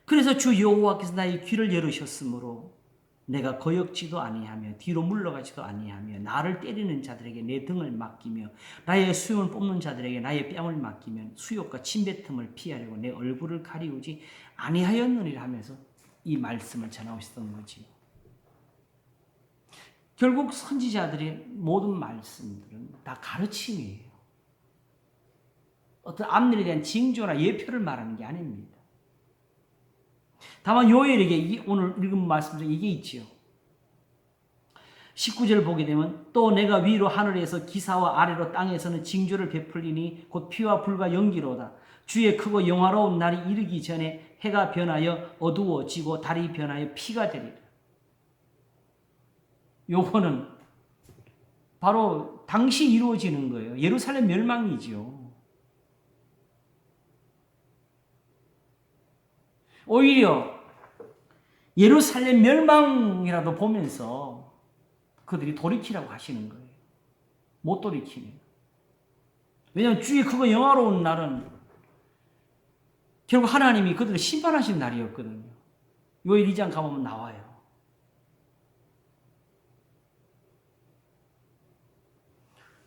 [SPEAKER 1] 그래서 주 여호와께서 나의 귀를 열으셨으므로 내가 거역지도 아니하며 뒤로 물러가지도 아니하며 나를 때리는 자들에게 내 등을 맡기며 나의 수염을 뽑는 자들에게 나의 뺨을 맡기면 수욕과 침뱉음을 피하려고 내 얼굴을 가리우지 아니하였느니라 하면서 이 말씀을 전하고 있었던 거지. 결국 선지자들의 모든 말씀들은 다 가르침이에요. 어떤 앞일에 대한 징조나 예표를 말하는 게 아닙니다. 다만 요엘에게 오늘 읽은 말씀 중에 이게 있지요. 19절 보게 되면 또 내가 위로 하늘에서 기사와 아래로 땅에서는 징조를 베풀리니 곧 피와 불과 연기로다. 주의 크고 영화로운 날이 이르기 전에 해가 변하여 어두워지고 달이 변하여 피가 되리라. 요거는 바로 당시 이루어지는 거예요. 예루살렘 멸망이지요. 오히려 예루살렘 멸망이라도 보면서 그들이 돌이키라고 하시는 거예요. 못 돌이키면. 왜냐하면 주의 크고 영화로운 날은 결국 하나님이 그들을 심판하시는 날이었거든요. 요엘 2장 가보면 나와요.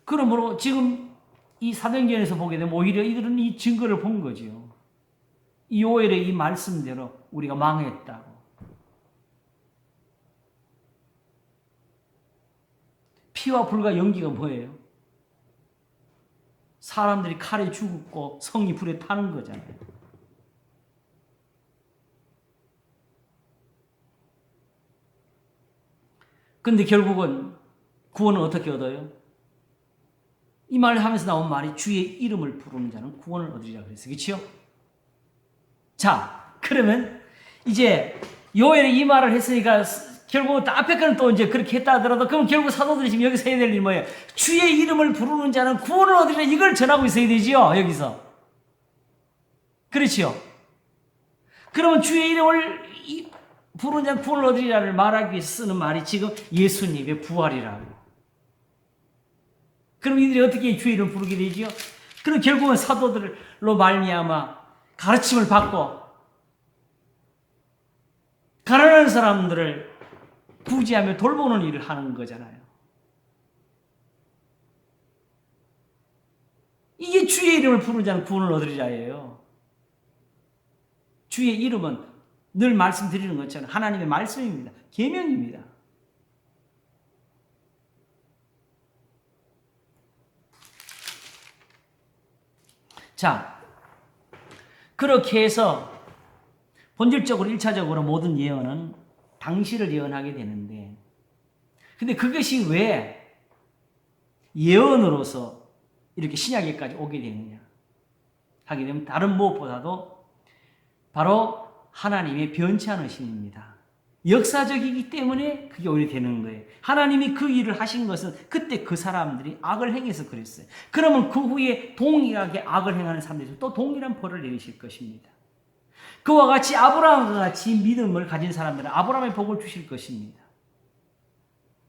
[SPEAKER 1] 그러므로 지금 이 사도행전에서 보게 되면 오히려 이들은 이 증거를 본 거죠. 이 요엘의 이 말씀대로 우리가 망했다고. 피와 불과 연기가 뭐예요? 사람들이 칼에 죽고 성이 불에 타는 거잖아요. 근데 결국은 구원은 어떻게 얻어요? 이 말을 하면서 나온 말이 주의 이름을 부르는 자는 구원을 얻으리라 그랬어요. 그렇죠? 자, 그러면 이제 요엘이 이 말을 했으니까 결국 앞에 거는 또 이제 그렇게 했다 하더라도 그럼 결국 사도들이 지금 여기서 해야 될 일이 뭐예요? 주의 이름을 부르는 자는 구원을 얻으리라 이걸 전하고 있어야 되지요. 여기서. 그렇죠? 그러면 주의 이름을 부르는 자는 구원을 얻으리라를 말하기 위해서 쓰는 말이 지금 예수님의 부활이라고. 그럼 이들이 어떻게 주의 이름을 부르게 되지요? 그럼 결국은 사도들로 말미암아 가르침을 받고 가난한 사람들을 구제하며 돌보는 일을 하는 거잖아요. 이게 주의 이름을 부르는 자는 구원을 얻으리 자예요. 주의 이름은 늘 말씀드리는 것처럼 하나님의 말씀입니다. 계명입니다. 자, 그렇게 해서 본질적으로 1차적으로 모든 예언은 당시를 예언하게 되는데, 근데 그것이 왜 예언으로서 이렇게 신약에까지 오게 되느냐 하게 되면 다른 무엇보다도 바로 하나님의 변치 않으심입니다. 역사적이기 때문에 그게 오히려 되는 거예요. 하나님이 그 일을 하신 것은 그때 그 사람들이 악을 행해서 그랬어요. 그러면 그 후에 동일하게 악을 행하는 사람들이 또 동일한 벌을 내리실 것입니다. 그와 같이 아브라함과 같이 믿음을 가진 사람들은 아브라함의 복을 주실 것입니다.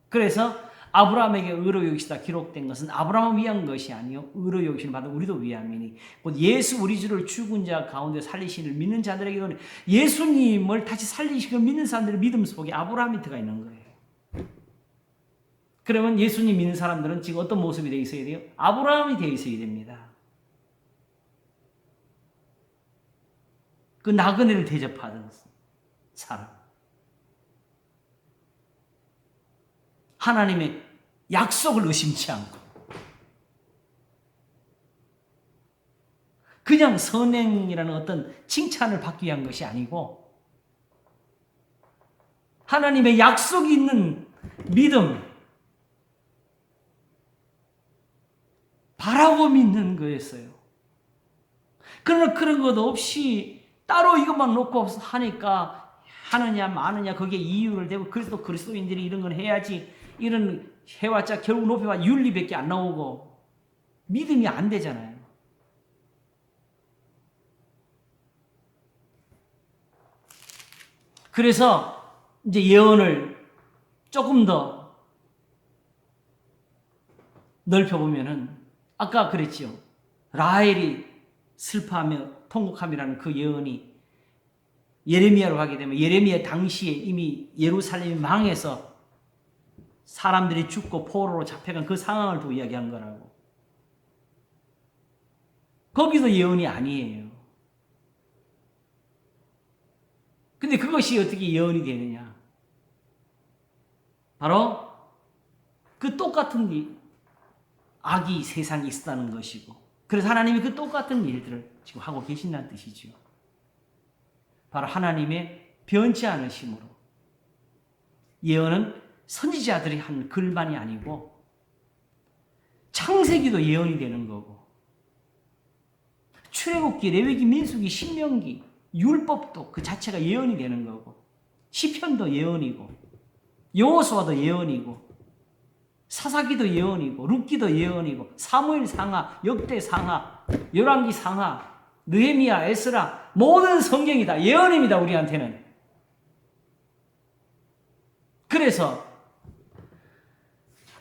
[SPEAKER 1] 그래서 아브라함에게 의로 여기시다 기록된 것은 아브라함을 위한 것이 아니요 의로 여기시는 받은 우리도 위함이니 곧 예수 우리 주를 죽은 자 가운데 살리시는 믿는 자들에게는 예수님을 다시 살리시고 믿는 사람들의 믿음 속에 아브라함이 들어가 있는 거예요. 그러면 예수님 믿는 사람들은 지금 어떤 모습이 되어 있어야 돼요? 아브라함이 되어 있어야 됩니다. 그 나그네를 대접하던 사람. 하나님의 약속을 의심치 않고 그냥 선행이라는 어떤 칭찬을 받기 위한 것이 아니고 하나님의 약속이 있는 믿음, 바라고 믿는 거였어요. 그러나 그런 것 없이 따로 이것만 놓고 하니까 하느냐 마느냐 거기에 이유를 대고 그래서 그리스도인들이 이런 걸 해야지 이런 해왔자 결국 높여봐 윤리밖에 안 나오고 믿음이 안 되잖아요. 그래서 이제 예언을 조금 더 넓혀보면은 아까 그랬죠. 라헬이 슬퍼하며 통곡함이라는 그 예언이 예레미야로 가게 되면 예레미야 당시에 이미 예루살렘이 망해서 사람들이 죽고 포로로 잡혀간 그 상황을 두고 이야기한 거라고. 거기도 예언이 아니에요. 근데 그것이 어떻게 예언이 되느냐? 바로 그 똑같은 악이 세상에 있었다는 것이고 그래서 하나님이 그 똑같은 일들을 지금 하고 계신다는 뜻이죠. 바로 하나님의 변치 않으심으로 예언은 선지자들이 한 글만이 아니고 창세기도 예언이 되는 거고 출애굽기, 레위기, 민수기, 신명기, 율법도 그 자체가 예언이 되는 거고 시편도 예언이고 여호수아도 예언이고 사사기도 예언이고 룻기도 예언이고 사무엘 상하, 역대 상하, 열왕기 상하, 느헤미야, 에스라 모든 성경이 다 예언입니다. 우리한테는. 그래서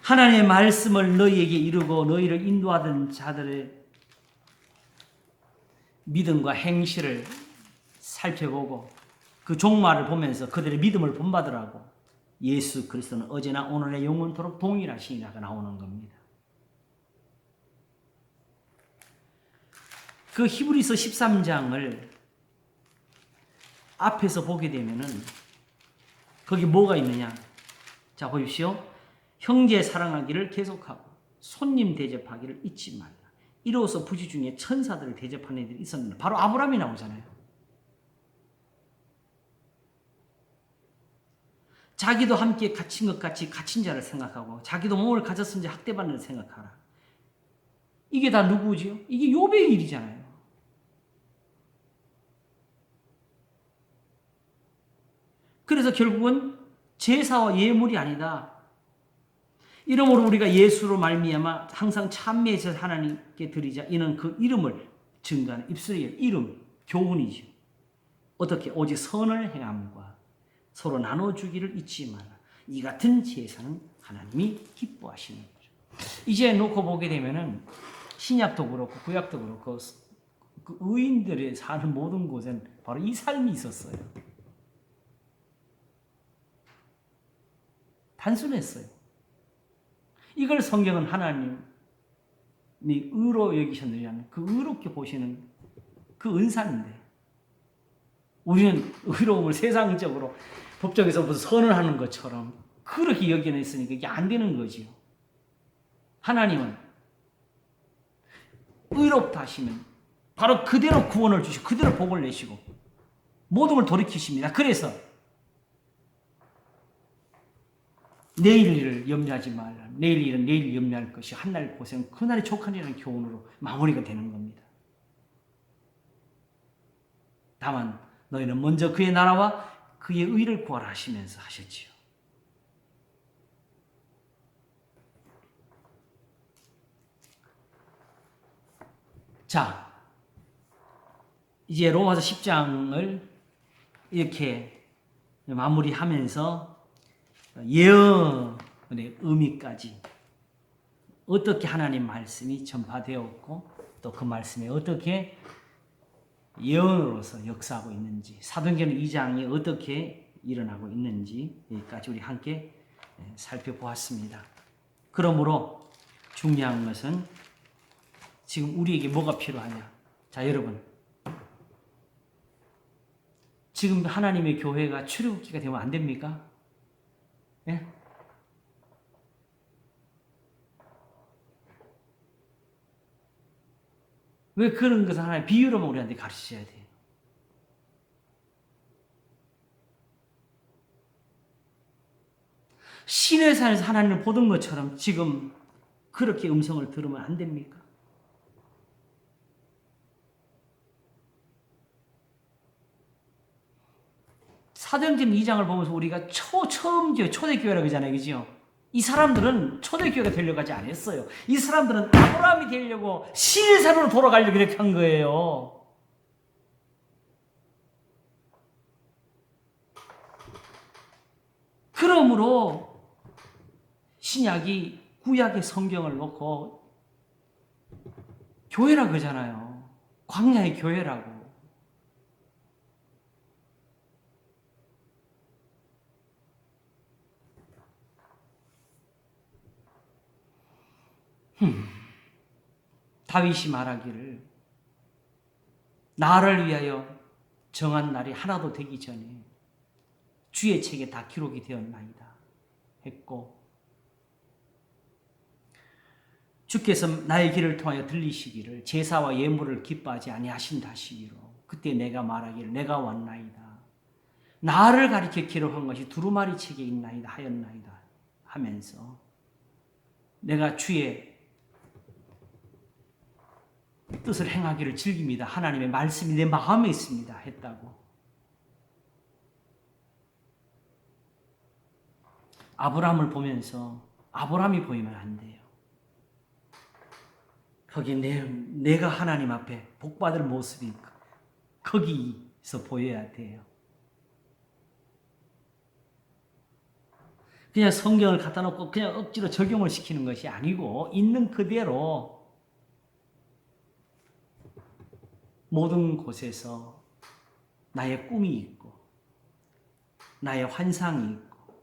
[SPEAKER 1] 하나님의 말씀을 너희에게 이루고 너희를 인도하던 자들의 믿음과 행실을 살펴보고 그 종말을 보면서 그들의 믿음을 본받으라고 예수 그리스도는 어제나 오늘의 영원토록 동일하시니라가 나오는 겁니다. 그 히브리서 13장을 앞에서 보게 되면은 거기 뭐가 있느냐? 자, 보십시오. 형제 사랑하기를 계속하고 손님 대접하기를 잊지 말라. 이로써 부지 중에 천사들을 대접하는 애들이 있었는데 바로 아브라함이 나오잖아요. 자기도 함께 갇힌 것 같이 갇힌 자를 생각하고 자기도 몸을 가졌은지 학대받는 자를 생각하라. 이게 다 누구지요? 이게 욥의 일이잖아요. 그래서 결국은 제사와 예물이 아니다. 이러므로 우리가 예수로 말미암아 항상 찬미해서 하나님께 드리자. 이는 그 이름을 증거하는 입술의 이름, 교훈이죠. 어떻게? 오직 선을 행함과 서로 나눠주기를 잊지 마라. 이 같은 제사는 하나님이 기뻐하시는 거죠. 이제 놓고 보게 되면은 신약도 그렇고 구약도 그렇고 그 의인들이 사는 모든 곳엔 바로 이 삶이 있었어요. 단순했어요. 이걸 성경은 하나님이 의로 여기셨느냐는 그 의롭게 보시는 그 은사인데 우리는 의로움을 세상적으로 법정에서 무슨 선을 하는 것처럼 그렇게 여겨냈으니까 이게 안 되는 거지요. 하나님은 의롭다 하시면 바로 그대로 구원을 주시고 그대로 복을 내시고 모든 걸 돌이키십니다. 그래서 내일 일을 염려하지 말라. 내일 일은 내일 염려할 것이 한날 고생 그날이 족하니라는 교훈으로 마무리가 되는 겁니다. 다만 너희는 먼저 그의 나라와 그의 의를 구하라 하시면서 하셨지요. 자, 이제 로마서 10장을 이렇게 마무리하면서 예언의 의미까지 어떻게 하나님 말씀이 전파되었고 또 그 말씀이 어떻게 예언으로서 역사하고 있는지 사도행전 2장이 어떻게 일어나고 있는지 여기까지 우리 함께 살펴보았습니다. 그러므로 중요한 것은 지금 우리에게 뭐가 필요하냐. 자, 여러분 지금 하나님의 교회가 출애굽기가 되면 안 됩니까? 예? 왜 그런 것을 하나님 비유로만 우리한테 가르치셔야 돼요? 시내산에서 하나님을 보던 것처럼 지금 그렇게 음성을 들으면 안 됩니까? 사도행전 2장을 보면서 우리가 처음 초대교회라고 하잖아요. 그죠? 이 사람들은 초대교회가 되려고 하지 않았어요. 이 사람들은 아브라함이 되려고 시내산으로 돌아가려고 이렇게 한 거예요. 그러므로 신약이 구약의 성경을 놓고 교회라고 그러잖아요. 광야의 교회라고. 다윗이 말하기를 나를 위하여 정한 날이 하나도 되기 전에 주의 책에 다 기록이 되었나이다 했고 주께서 나의 길을 통하여 들리시기를 제사와 예물을 기뻐하지 아니하신다 하시기로 그때 내가 말하기를 내가 왔나이다. 나를 가리켜 기록한 것이 두루마리 책에 있나이다 하였나이다 하면서 내가 주의 뜻을 행하기를 즐깁니다. 하나님의 말씀이 내 마음에 있습니다. 했다고. 아브라함을 보면서 아브라함이 보이면 안 돼요. 거기 내가 하나님 앞에 복받을 모습이 거기서 보여야 돼요. 그냥 성경을 갖다 놓고 그냥 억지로 적용을 시키는 것이 아니고 있는 그대로 모든 곳에서 나의 꿈이 있고 나의 환상이 있고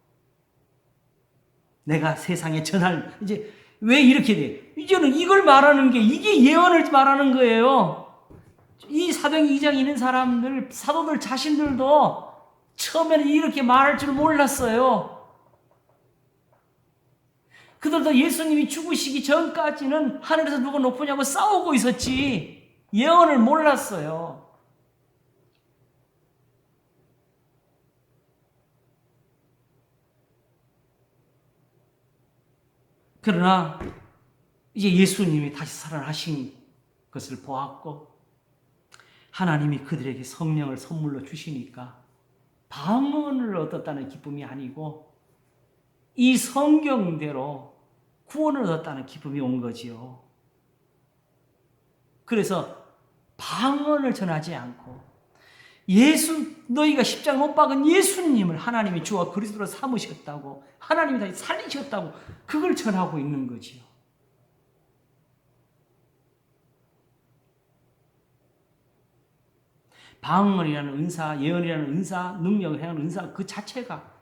[SPEAKER 1] 내가 세상에 전할 이제 왜 이렇게 돼? 이제는 이걸 말하는 게 이게 예언을 말하는 거예요. 이 사도행 2장 있는 사람들 사도들 자신들도 처음에는 이렇게 말할 줄 몰랐어요. 그들도 예수님이 죽으시기 전까지는 하늘에서 누가 높으냐고 싸우고 있었지 예언을 몰랐어요. 그러나 이제 예수님이 다시 살아나신 것을 보았고 하나님이 그들에게 성령을 선물로 주시니까 방언을 얻었다는 기쁨이 아니고 이 성경대로 구원을 얻었다는 기쁨이 온 거지요. 그래서 방언을 전하지 않고 너희가 십자가 못 박은 예수님을 하나님이 주와 그리스도로 삼으셨다고 하나님이 다시 살리셨다고 그걸 전하고 있는 거지요. 방언이라는 은사, 예언이라는 은사, 능력을 행하는 은사 그 자체가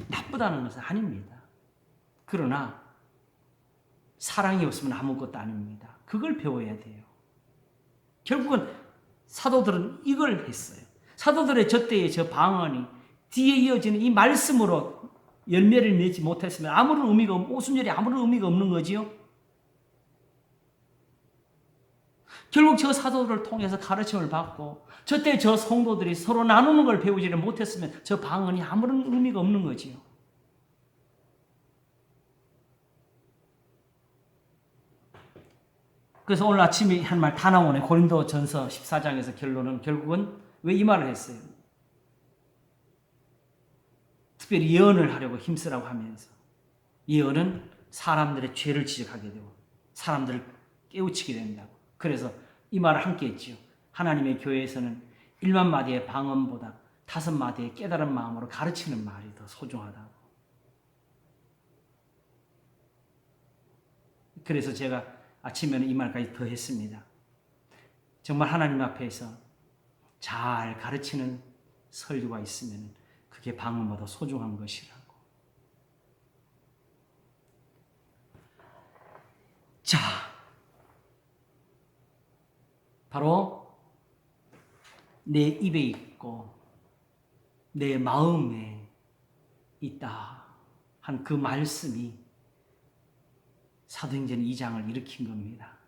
[SPEAKER 1] 나쁘다는 것은 아닙니다. 그러나 사랑이 없으면 아무것도 아닙니다. 그걸 배워야 돼요. 결국은 사도들은 이걸 했어요. 사도들의 저 때의 저 방언이 뒤에 이어지는 이 말씀으로 열매를 맺지 못했으면 아무런 의미가 오순절이 아무런 의미가 없는 거지요. 결국 저 사도들을 통해서 가르침을 받고 저때 저 성도들이 서로 나누는 걸 배우지를 못했으면 저 방언이 아무런 의미가 없는 거지요. 그래서 오늘 아침에 한 말 다 나오네. 고린도전서 14장에서 결론은 결국은 왜 이 말을 했어요? 특별히 예언을 하려고 힘쓰라고 하면서 예언은 사람들의 죄를 지적하게 되고 사람들을 깨우치게 된다고. 그래서 이 말을 함께 했지요. 하나님의 교회에서는 1만 마디의 방언보다 5마디의 깨달은 마음으로 가르치는 말이 더 소중하다고. 그래서 제가 아침에는 이 말까지 더 했습니다. 정말 하나님 앞에서 잘 가르치는 설교가 있으면 그게 방언보다 소중한 것이라고. 자, 바로 내 입에 있고 내 마음에 있다 한 그 말씀이 사도행전 2장을 일으킨 겁니다.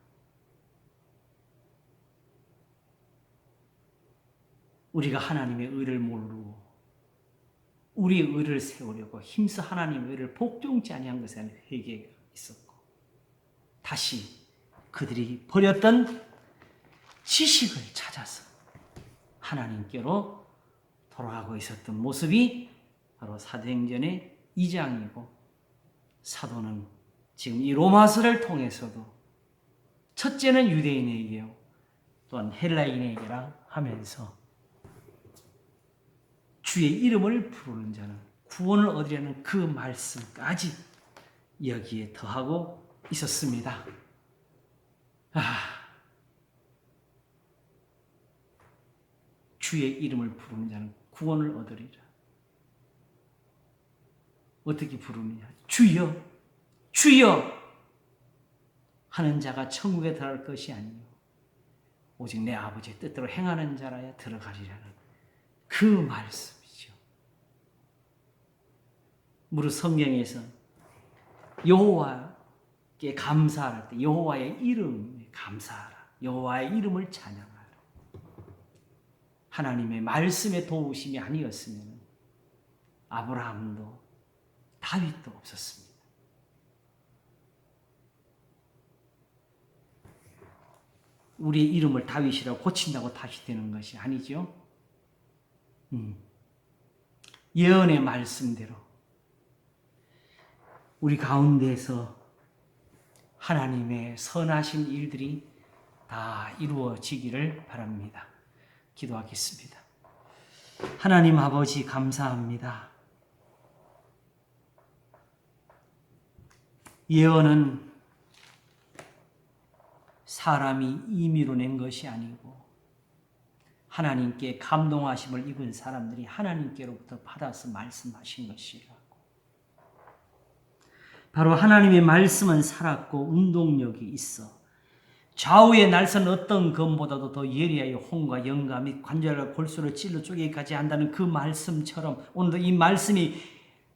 [SPEAKER 1] 우리가 하나님의 의를 모르고 우리의 의를 세우려고 힘써 하나님의 의를 복종치 아니한 것에는 회개가 있었고 다시 그들이 버렸던 지식을 찾아서 하나님께로 돌아가고 있었던 모습이 바로 사도행전의 2장이고 사도는 지금 이 로마서를 통해서도 첫째는 유대인에게요 또한 헬라인에게라 하면서 주의 이름을 부르는 자는 구원을 얻으려는 그 말씀까지 여기에 더하고 있었습니다. 주의 이름을 부르는 자는 구원을 얻으리라. 어떻게 부르느냐? 주여, 주여 하는 자가 천국에 들어갈 것이 아니요 오직 내 아버지의 뜻대로 행하는 자라야 들어가리라는 그 말씀이죠. 무릇 성경에서 여호와께 감사할 때 여호와의 이름에 감사하라. 여호와의 이름을 찬양하라. 하나님의 말씀의 도우심이 아니었으면 아브라함도 다윗도 없었습니다. 우리의 이름을 다윗이라고 고친다고 다윗 되는 것이 아니죠. 예언의 말씀대로 우리 가운데서 하나님의 선하신 일들이 다 이루어지기를 바랍니다. 기도하겠습니다. 하나님 아버지 감사합니다. 예언은 사람이 임의로 낸 것이 아니고 하나님께 감동하심을 입은 사람들이 하나님께로부터 받아서 말씀하신 것이라고. 바로 하나님의 말씀은 살았고 운동력이 있어 좌우의 날선 어떤 검보다도 더 예리하여 홍과 영과 및 관절과 골수를 찔러 쪼개기까지 한다는 그 말씀처럼 오늘도 이 말씀이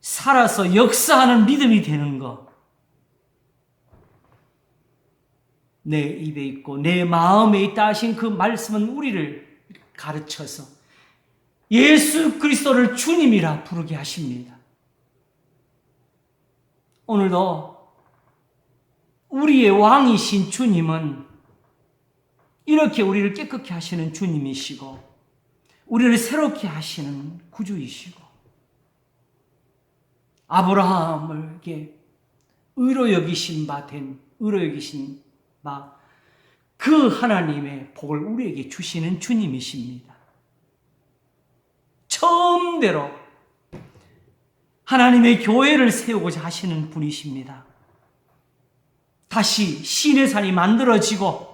[SPEAKER 1] 살아서 역사하는 믿음이 되는 것. 내 입에 있고 내 마음에 있다 하신 그 말씀은 우리를 가르쳐서 예수 그리스도를 주님이라 부르게 하십니다. 오늘도 우리의 왕이신 주님은 이렇게 우리를 깨끗게 하시는 주님이시고 우리를 새롭게 하시는 구주이시고 아브라함에게 의로 여기신 바 그 하나님의 복을 우리에게 주시는 주님이십니다. 처음대로 하나님의 교회를 세우고자 하시는 분이십니다. 다시 시내산이 만들어지고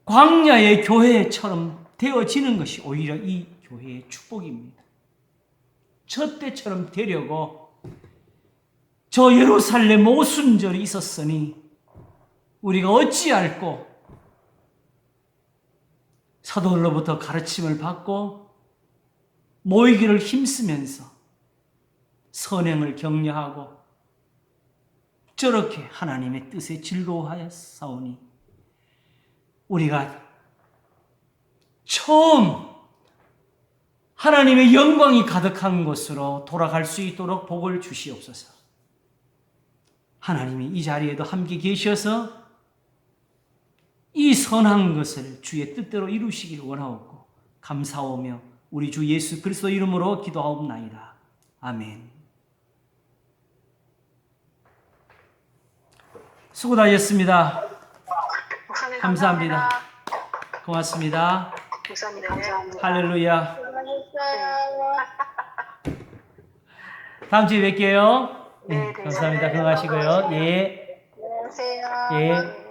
[SPEAKER 1] 광야의 교회처럼 되어지는 것이 오히려 이 교회의 축복입니다. 저 때처럼 되려고 저 예루살렘 오순절이 있었으니 우리가 어찌할꼬 사도들로부터 가르침을 받고 모이기를 힘쓰면서 선행을 격려하고 저렇게 하나님의 뜻에 즐거워하였사오니 우리가 처음 하나님의 영광이 가득한 곳으로 돌아갈 수 있도록 복을 주시옵소서. 하나님이 이 자리에도 함께 계셔서 이 선한 것을 주의 뜻대로 이루시길 원하옵고 감사하오며 우리 주 예수 그리스도 이름으로 기도하옵나이다. 아멘. 수고 다하셨습니다. 감사합니다. 고맙습니다.
[SPEAKER 2] 감사합니다.
[SPEAKER 1] 할렐루야. 다음 주에 뵐게요.
[SPEAKER 2] 네,
[SPEAKER 1] 감사합니다.
[SPEAKER 2] 네.
[SPEAKER 1] 건강하시고요. 예.
[SPEAKER 2] 안녕하세요.
[SPEAKER 1] 예.